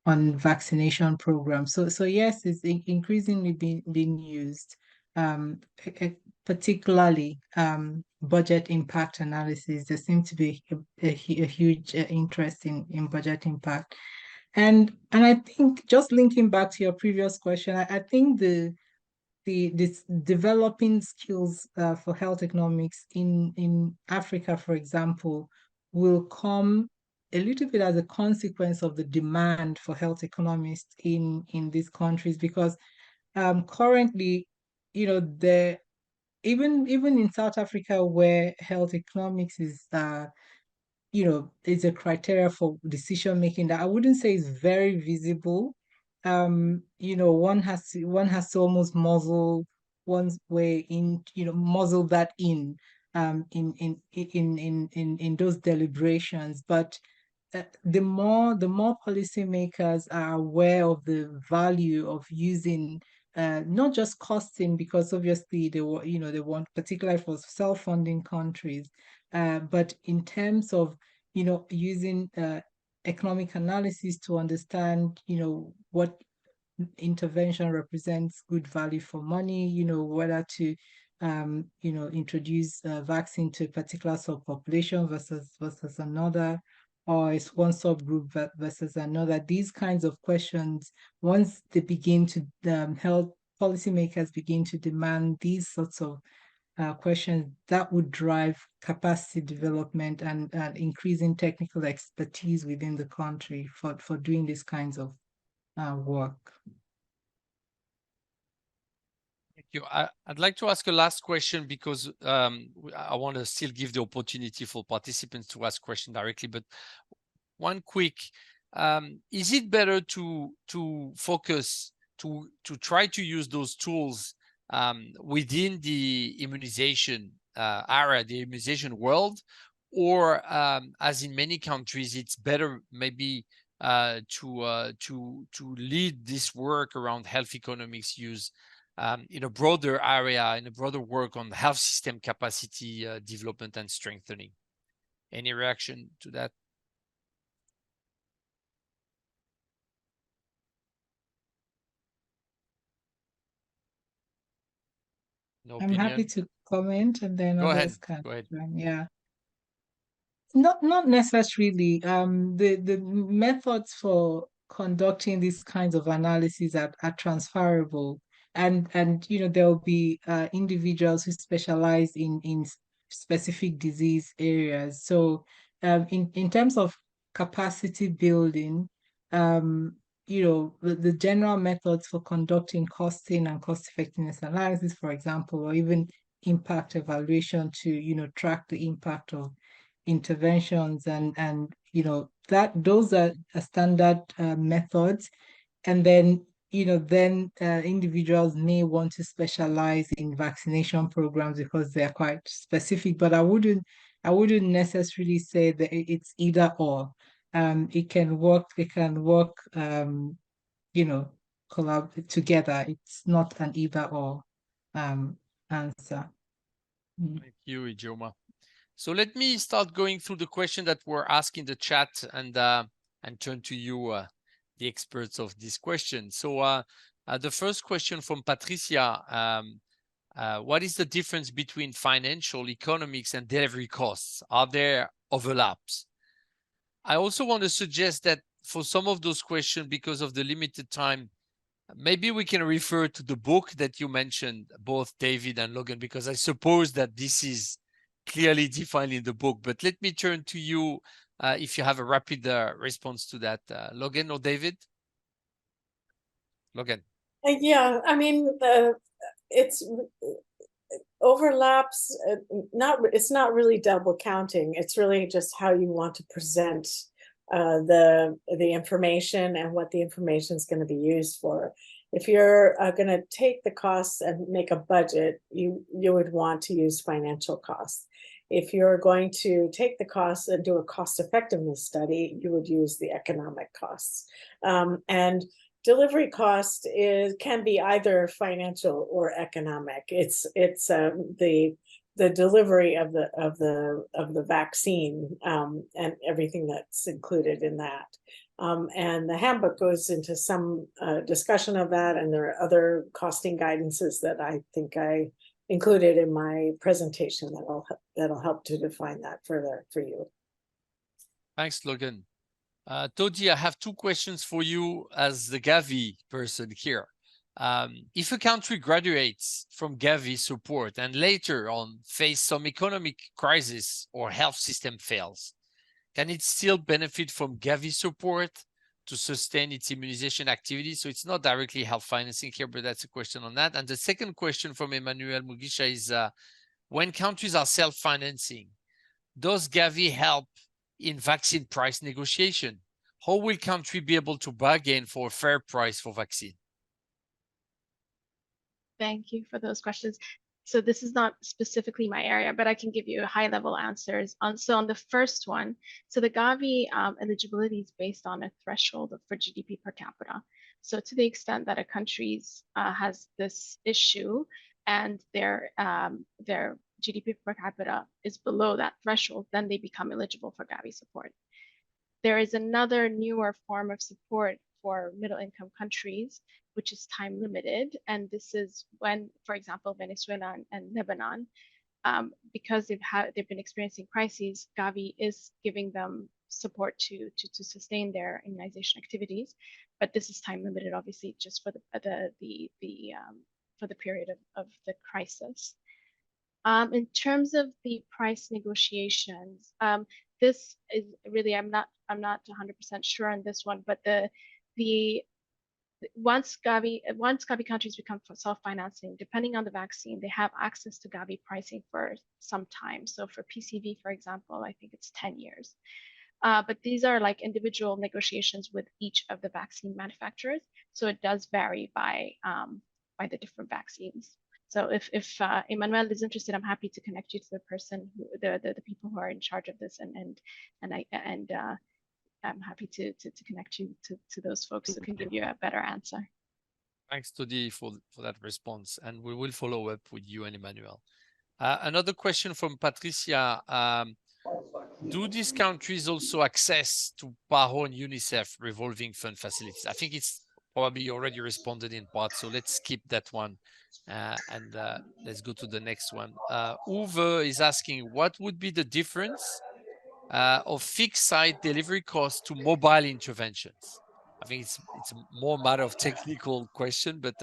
vaccination programs. So yes, it's increasingly being used, particularly budget impact analysis. There seems to be a huge interest in budget impact. And I think, just linking back to your previous question, I think this developing skills for health economics in Africa, for example, will come a little bit as a consequence of the demand for health economists in these countries, because currently, even in South Africa, where health economics is is a criteria for decision making, that I wouldn't say is very visible. One has to almost muzzle one's way in, muzzle that in those deliberations. But the more policymakers are aware of the value of using not just costing, because obviously they want, particularly for self-funding countries, but in terms of using economic analysis to understand what intervention represents good value for money, whether to introduce a vaccine to a particular subpopulation versus another, or it's one subgroup versus another. These kinds of questions, once they begin to health policymakers begin to demand these sorts of questions, that would drive capacity development and increasing technical expertise within the country for doing these kinds of work. Thank you. I'd like to ask a last question, because I want to still give the opportunity for participants to ask questions directly. But one quick, is it better to focus to try to use those tools within the immunization area, the immunization world, or as in many countries, it's better maybe to lead this work around health economics use in a broader area, in a broader work on health system capacity development and strengthening. Any reaction to that? No I'm happy opinion? to comment, and then Go ahead. others can. Go ahead. Yeah. Not necessarily. The methods for conducting these kinds of analyses are transferable, and you know, there will be individuals who specialize in specific disease areas. So in terms of capacity building, you know, the general methods for conducting costing and cost effectiveness analysis, for example, or even impact evaluation to, you know, track the impact of interventions, and you know, that those are standard methods. And then, you know, then individuals may want to specialize in vaccination programs because they're quite specific, but I wouldn't necessarily say that it's either or. It can work, you know, collab together. It's not an either or answer. Thank you, Ijeoma. So let me start going through the question that were asked in the chat and turn to you, the experts of this question. So the first question from Patricia, what is the difference between financial, economics, and delivery costs? Are there overlaps? I also want to suggest that for some of those questions, because of the limited time, maybe we can refer to the book that you mentioned, both David and Logan, because I suppose that this is clearly defined in the book. But let me turn to you if you have a rapid response to that, Logan or David? Logan. Yeah, I mean, it's overlaps. It's not really double counting. It's really just how you want to present the information and what the information is going to be used for. If you're going to take the costs and make a budget, you would want to use financial costs. If you're going to take the costs and do a cost effectiveness study, you would use the economic costs. And delivery cost can be either financial or economic. It's the delivery of the vaccine and everything that's included in that. And the handbook goes into some discussion of that, and there are other costing guidances that I think I included in my presentation that'll help to define that further for you. Thanks, Logan. Todi, I have two questions for you as the Gavi person here. If a country graduates from Gavi support and later on face some economic crisis or health system fails, can it still benefit from Gavi support to sustain its immunization activity? So it's not directly health financing here, but that's a question on that. And the second question from Emmanuel Mugisha is, when countries are self-financing, does Gavi help in vaccine price negotiation? How will country be able to bargain for a fair price for vaccine? Thank you for those questions. So this is not specifically my area, but I can give you high-level answers. So on the first one, so the Gavi eligibility is based on a threshold for GDP per capita. So to the extent that a country has this issue and their GDP per capita is below that threshold, then they become eligible for Gavi support. There is another newer form of support for middle-income countries, which is time limited. And this is when, for example, Venezuela and Lebanon, because they've been experiencing crises, Gavi is giving them support to sustain their immunization activities. But this is time limited, obviously, just for the period of the crisis. In terms of the price negotiations, this is really, I'm not 100% sure on this one, but once Gavi countries become self-financing, depending on the vaccine, they have access to Gavi pricing for some time. So for PCV, for example, I think it's 10 years. But these are like individual negotiations with each of the vaccine manufacturers. So it does vary by the different vaccines. So if Emmanuel is interested, I'm happy to connect you to the person, the people who are in charge of this, and I'm happy to connect you to those folks who can give you a better answer. Thanks, Todi, for that response, and we will follow up with you and Emmanuel. Another question from Patricia. Do these countries also access to PAHO and UNICEF revolving fund facilities? I think it's probably already responded in part, so let's skip that one and let's go to the next one. Uwe is asking, what would be the difference of fixed site delivery costs to mobile interventions? I think it's more a matter of technical question, but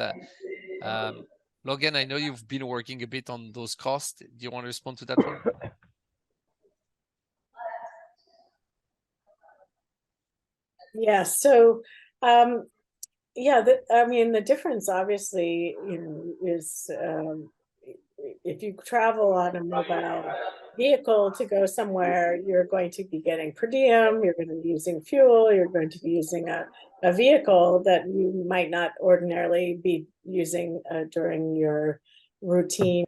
Logan, I know you've been working a bit on those costs. Do you want to respond to that one? Yeah, so yeah, I mean, the difference obviously, is if you travel on a mobile vehicle to go somewhere, you're going to be getting per diem, you're going to be using fuel, you're going to be using a vehicle that you might not ordinarily be using during your routine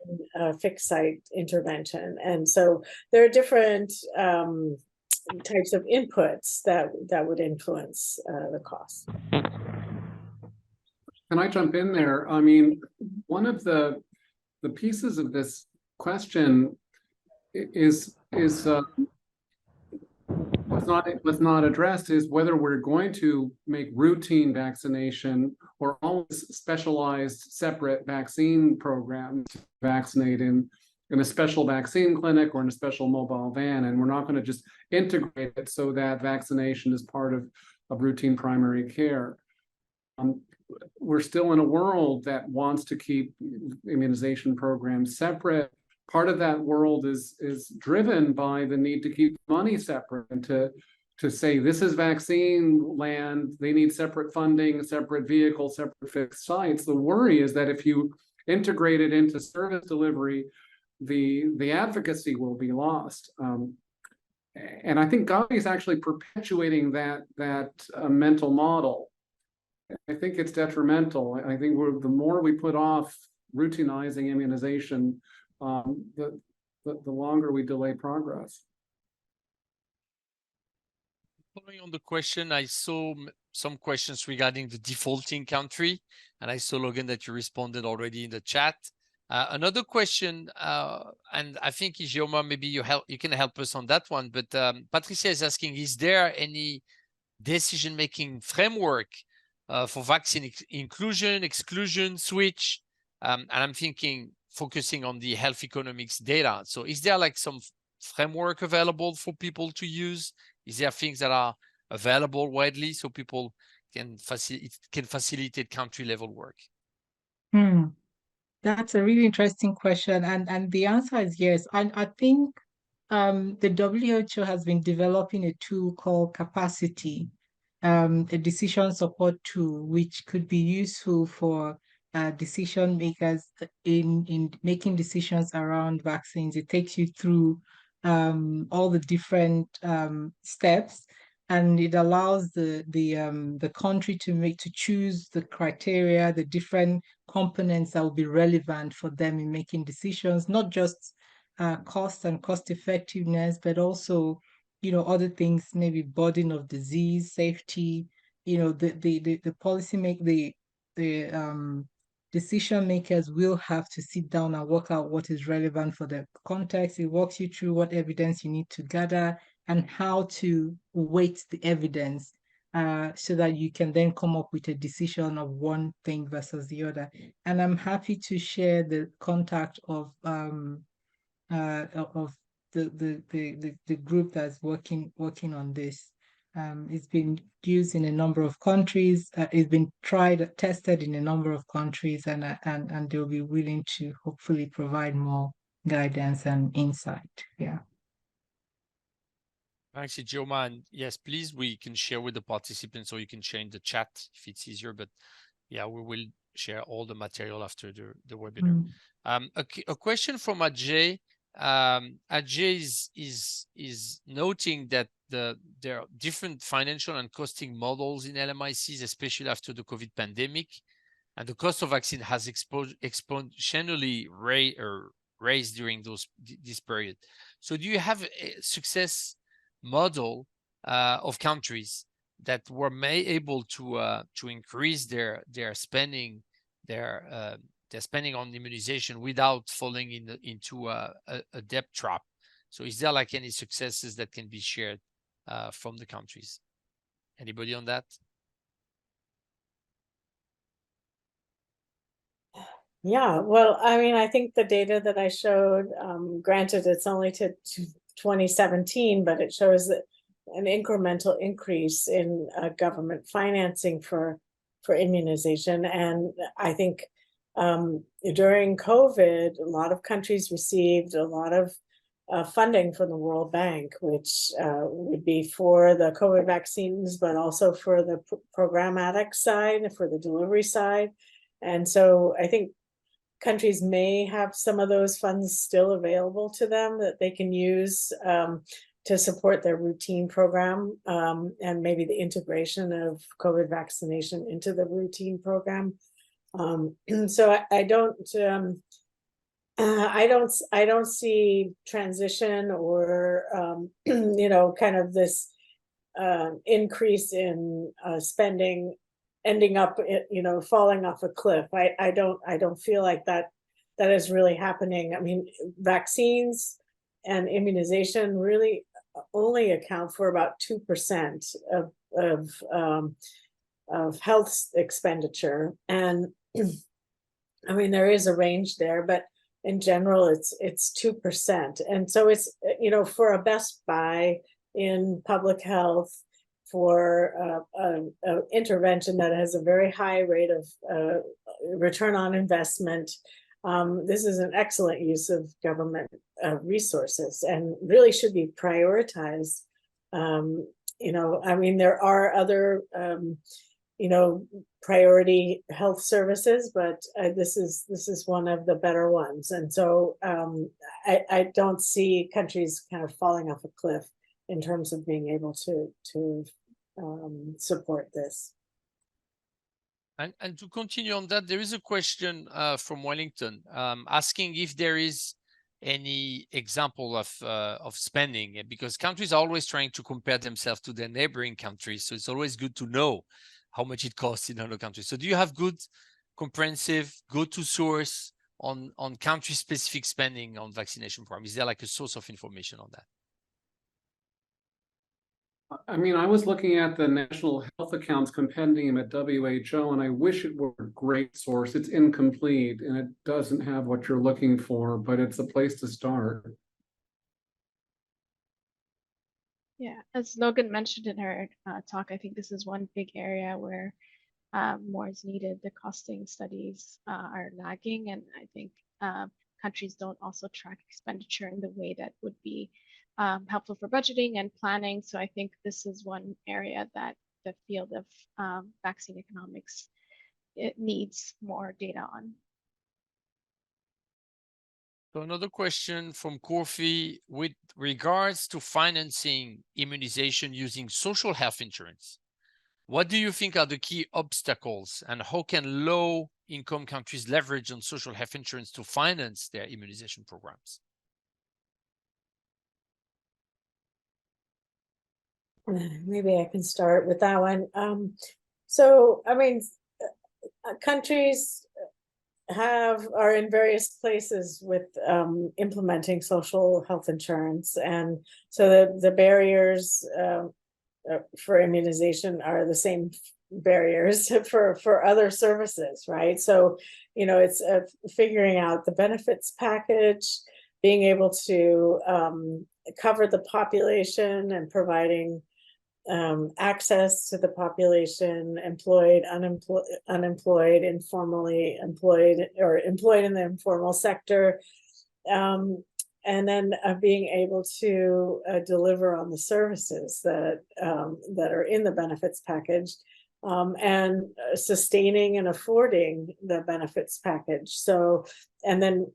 fixed site intervention. And so there are different types of inputs that would influence the cost. Can I jump in there? I mean, one of the pieces of this question is what's not addressed is whether we're going to make routine vaccination or always specialized separate vaccine programs to vaccinate in a special vaccine clinic or in a special mobile van, and we're not going to just integrate it so that vaccination is part of routine primary care. We're still in a world that wants to keep immunization programs separate. Part of that world is driven by the need to keep money separate and to say this is vaccine land, they need separate funding, separate vehicles, separate fixed sites. The worry is that if you integrate it into service delivery, the advocacy will be lost. And I think Gavi is actually perpetuating that mental model. I think it's detrimental. I think the more we put off routinizing immunization, the longer we delay progress. Following on the question, I saw some questions regarding the defaulting country, and I saw, Logan, that you responded already in the chat. Another question, and I think Ijeoma, maybe you can help us on that one, but Patricia is asking, is there any decision-making framework for vaccine inclusion, exclusion, switch? And I'm thinking, focusing on the health economics data. So is there like some framework available for people to use? Is there things that are available widely so people can facilitate country level work? That's a really interesting question. And the answer is yes. And I think the WHO has been developing a tool called Capacity, a decision support tool, which could be useful for decision makers in making decisions around vaccines. It takes you through all the different steps, and it allows the country to choose the criteria, the different components that will be relevant for them in making decisions, not just cost and cost effectiveness, but also, other things, maybe burden of disease, safety, the policy the decision makers will have to sit down and work out what is relevant for the context. It walks you through what evidence you need to gather and how to weight the evidence so that you can then come up with a decision of one thing versus the other. And I'm happy to share the contact of the group that's working on this. It's been used in a number of countries. It's been tested in a number of countries, and they'll be willing to hopefully provide more guidance and insight. Yeah. Thanks, Ijeoma. And yes, please, we can share with the participants, or you can share in the chat if it's easier. But yeah, we will share all the material after the webinar. A question from Ajay. Ajay is noting that there are different financial and costing models in LMICs, especially after the COVID pandemic. and the cost of vaccine has exponentially raised during this period. So do you have a success model of countries that were able to increase their spending, their spending on immunization without falling into a debt trap? So is there like any successes that can be shared from the countries? Anybody on that? Yeah, well, I mean, I think the data that I showed, granted it's only to 2017, but it shows that an incremental increase in government financing for immunization. And I think during COVID, a lot of countries received a lot of funding from the World Bank, which would be for the COVID vaccines, but also for the programmatic side, for the delivery side. And so I think countries may have some of those funds still available to them that they can use to support their routine program, and maybe the integration of COVID vaccination into the routine program. So I don't see transition or you know, kind of this increase in spending ending up, you know, falling off a cliff. I don't feel like that is really happening. I mean, vaccines and immunization really only account for about 2% of health expenditure, and I mean, there is a range there, but in general, it's 2%, and so it's, you know, for a best buy in public health, for intervention that has a very high rate of return on investment. This is an excellent use of government resources and really should be prioritized. You know, I mean, there are other, you know, priority health services, but this is one of the better ones. And so I don't see countries kind of falling off a cliff in terms of being able to support this. And to continue on that, there is a question from Wellington asking if there is any example of spending, because countries are always trying to compare themselves to their neighboring countries. So it's always good to know how much it costs in other countries. So do you have good, comprehensive, go-to source on country-specific spending on vaccination program? Is there like a source of information on that? I mean, I was looking at the National Health Accounts Compendium at WHO, and I wish it were a great source. It's incomplete, and it doesn't have what you're looking for, but it's a place to start. Yeah, as Logan mentioned in her talk, I think this is one big area where more is needed. The costing studies are lagging, and I think countries don't also track expenditure in the way that would be helpful for budgeting and planning. So I think this is one area that the field of vaccine economics, it needs more data on. So another question from Kofi with regards to financing immunization using social health insurance. What do you think are the key obstacles, and how can low-income countries leverage on social health insurance to finance their immunization programs? Maybe I can start with that one. So, I mean, countries are in various places with implementing social health insurance, and so the barriers for immunization are the same barriers for other services, right? So, you know, it's figuring out the benefits package, being able to cover the population and providing access to the population, employed, unemployed, informally employed, or employed in the informal sector, and then being able to deliver on the services that are in the benefits package, and sustaining and affording the benefits package. So, and then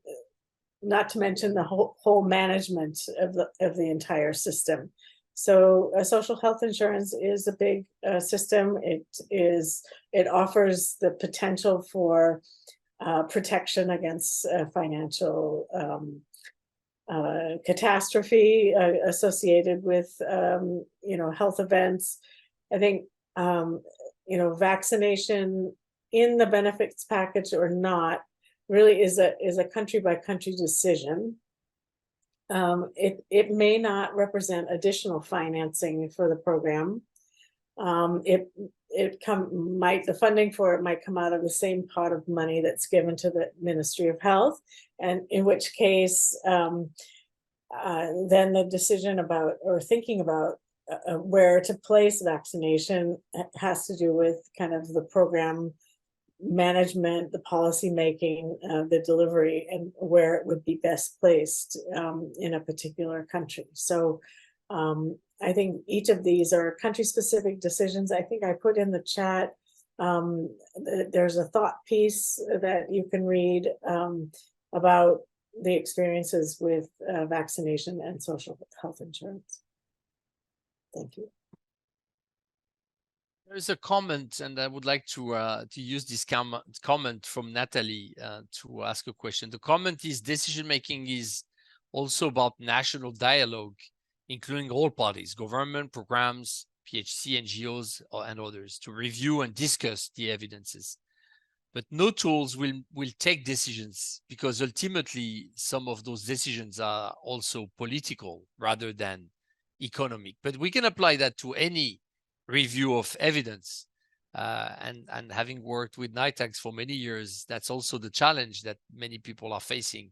not to mention the whole management of the entire system. So social health insurance is a big system. It offers the potential for protection against financial catastrophe associated with health events. I think vaccination in the benefits package or not really is a country by country decision. It may not represent additional financing for the program. The funding for it might come out of the same pot of money that's given to the Ministry of Health, and in which case then the decision about or thinking about where to place vaccination has to do with kind of the program management, the policy making, the delivery, and where it would be best placed in a particular country. So I think each of these are country-specific decisions. I think I put in the chat, there's a thought piece that you can read about the experiences with vaccination and social health insurance. Thank you. There's a comment, and I would like to use this comment from Natalie to ask a question. The comment is decision-making is also about national dialogue, including all parties, government, programs, PHC, NGOs, and others, to review and discuss the evidences. But no tools will take decisions, because ultimately some of those decisions are also political rather than economic. But we can apply that to any review of evidence. And having worked with NITAGs for many years, that's also the challenge that many people are facing.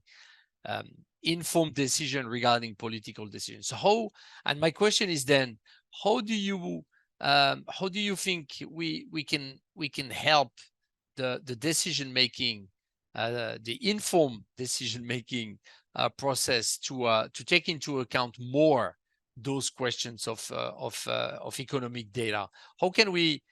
Informed decision regarding political decisions. So and my question is then, how do you think we can help the decision making, the informed decision making process to take into account more those questions of economic data? How can we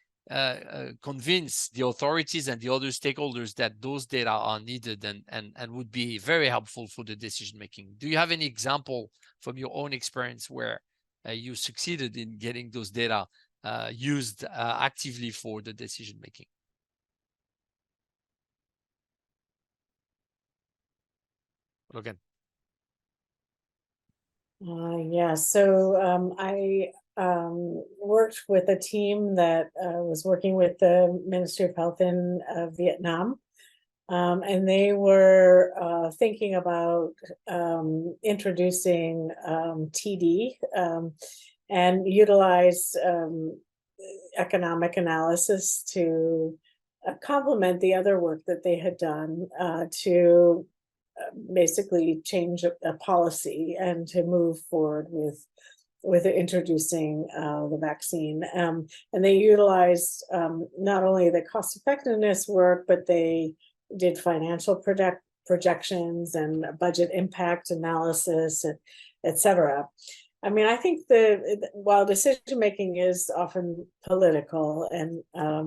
convince the authorities and the other stakeholders that those data are needed and would be very helpful for the decision making? Do you have any example from your own experience where you succeeded in getting those data used actively for the decision making? Logan. Yeah, so I worked with a team that was working with the Ministry of Health in Vietnam, and they were thinking about introducing TD and utilize economic analysis to complement the other work that they had done to basically change a policy and to move forward with introducing the vaccine. And they utilized not only the cost effectiveness work, but they did financial projections and budget impact analysis, et cetera. I mean, I think while decision making is often political and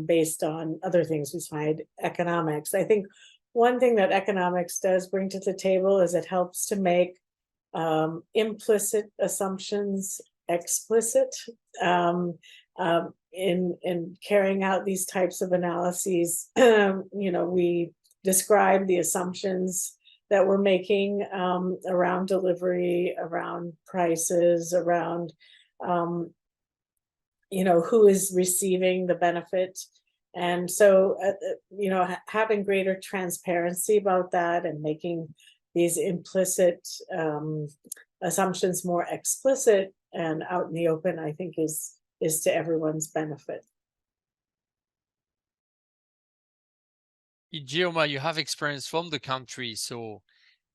based on other things besides economics, I think one thing that economics does bring to the table is it helps to make implicit assumptions explicit in carrying out these types of analyses. We describe the assumptions that we're making around delivery, around prices, around who is receiving the benefit. And so, having greater transparency about that and making these implicit assumptions more explicit and out in the open, I think is to everyone's benefit. Ijeoma, you have experience from the country, so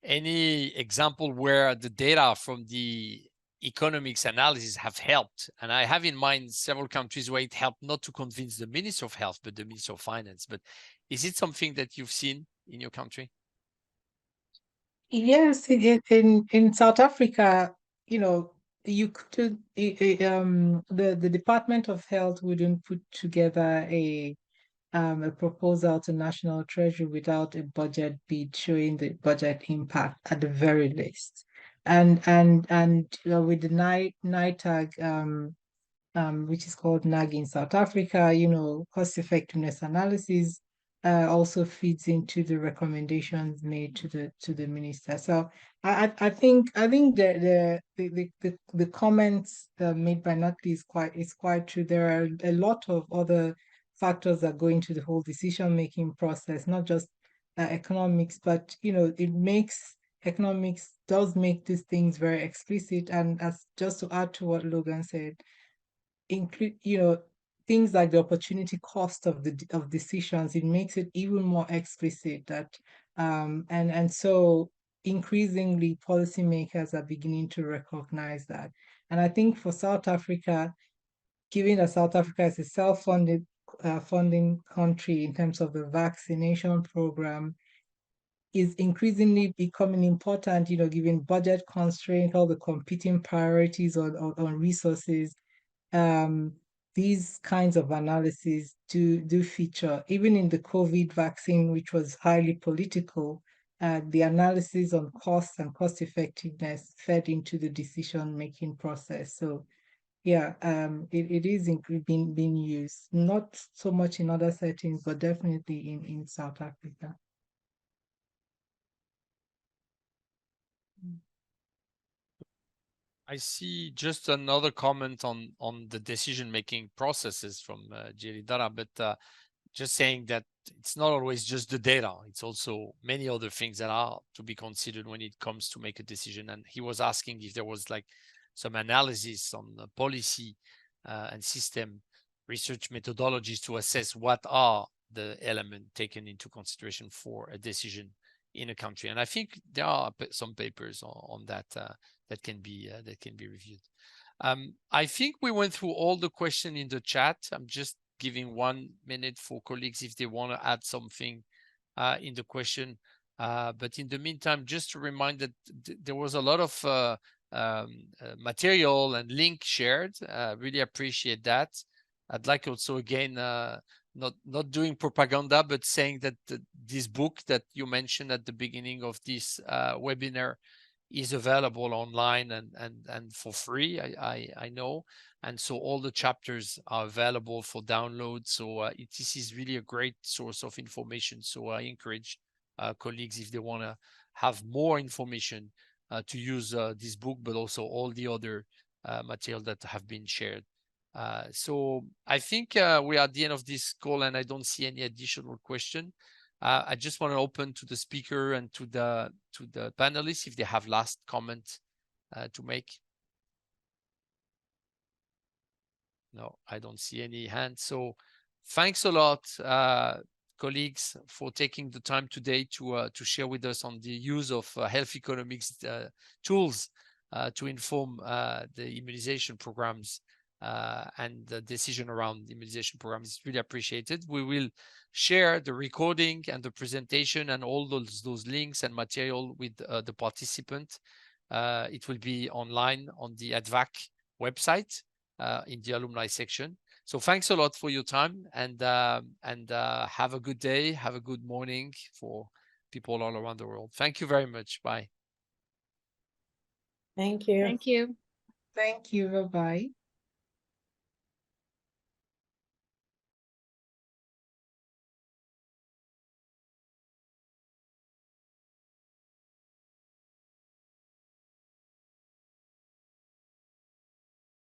any example where the data from the economics analysis have helped? And I have in mind several countries where it helped not to convince the Minister of Health, but the Minister of Finance. But is it something that you've seen in your country? Yes, in South Africa, you could the Department of Health wouldn't put together a proposal to National Treasury without a budget bid showing the budget impact at the very least. and with the NITAG, which is called NAG in South Africa, cost effectiveness analysis also feeds into the recommendations made to the minister. So I think the comments made by Natalie is quite true. There are a lot of other factors that go into the whole decision-making process, not just economics, but economics does make these things very explicit. And as just to add to what Logan said, include things like the opportunity cost of decisions, it makes it even more explicit that and so increasingly policymakers are beginning to recognize that. And I think for South Africa, given that South Africa is a self-funded funding country in terms of the vaccination program, is increasingly becoming important, given budget constraints, all the competing priorities on resources. These kinds of analyses do feature, even in the COVID vaccine, which was highly political. The analysis on cost and cost effectiveness fed into the decision-making process. So yeah, it is being used, not so much in other settings, but definitely in South Africa. I see just another comment on the decision-making processes from Dara, but just saying that it's not always just the data. It's also many other things that are to be considered when it comes to make a decision. And he was asking if there was like some analysis on the policy and system research methodologies to assess what are the elements taken into consideration for a decision in a country. And I think there are some papers on that that can be reviewed. I think we went through all the questions in the chat. I'm just giving 1 minute for colleagues if they want to add something in the question. But in the meantime, just to remind that there was a lot of material and link shared. Really appreciate that. I'd like also again, not doing propaganda, but saying that this book that you mentioned at the beginning of this webinar is available online and for free, I know. And so all the chapters are available for download. So this is really a great source of information. So I encourage colleagues, if they want to have more information, to use this book, but also all the other material that have been shared. So I think we are at the end of this call, and I don't see any additional question. I just want to open to the speaker and to the panelists if they have last comment to make. No, I don't see any hands. So thanks a lot, colleagues, for taking the time today to share with us on the use of health economics tools to inform the immunization programs and the decision around the immunization programs. Is really appreciated. We will share the recording and the presentation and all those links and material with the participant. It will be online on the ADVAC website in the alumni section. So thanks a lot for your time, and have a good day, have a good morning for people all around the world. Thank you very much. Bye. Thank you. Thank you. Thank you. Bye-bye.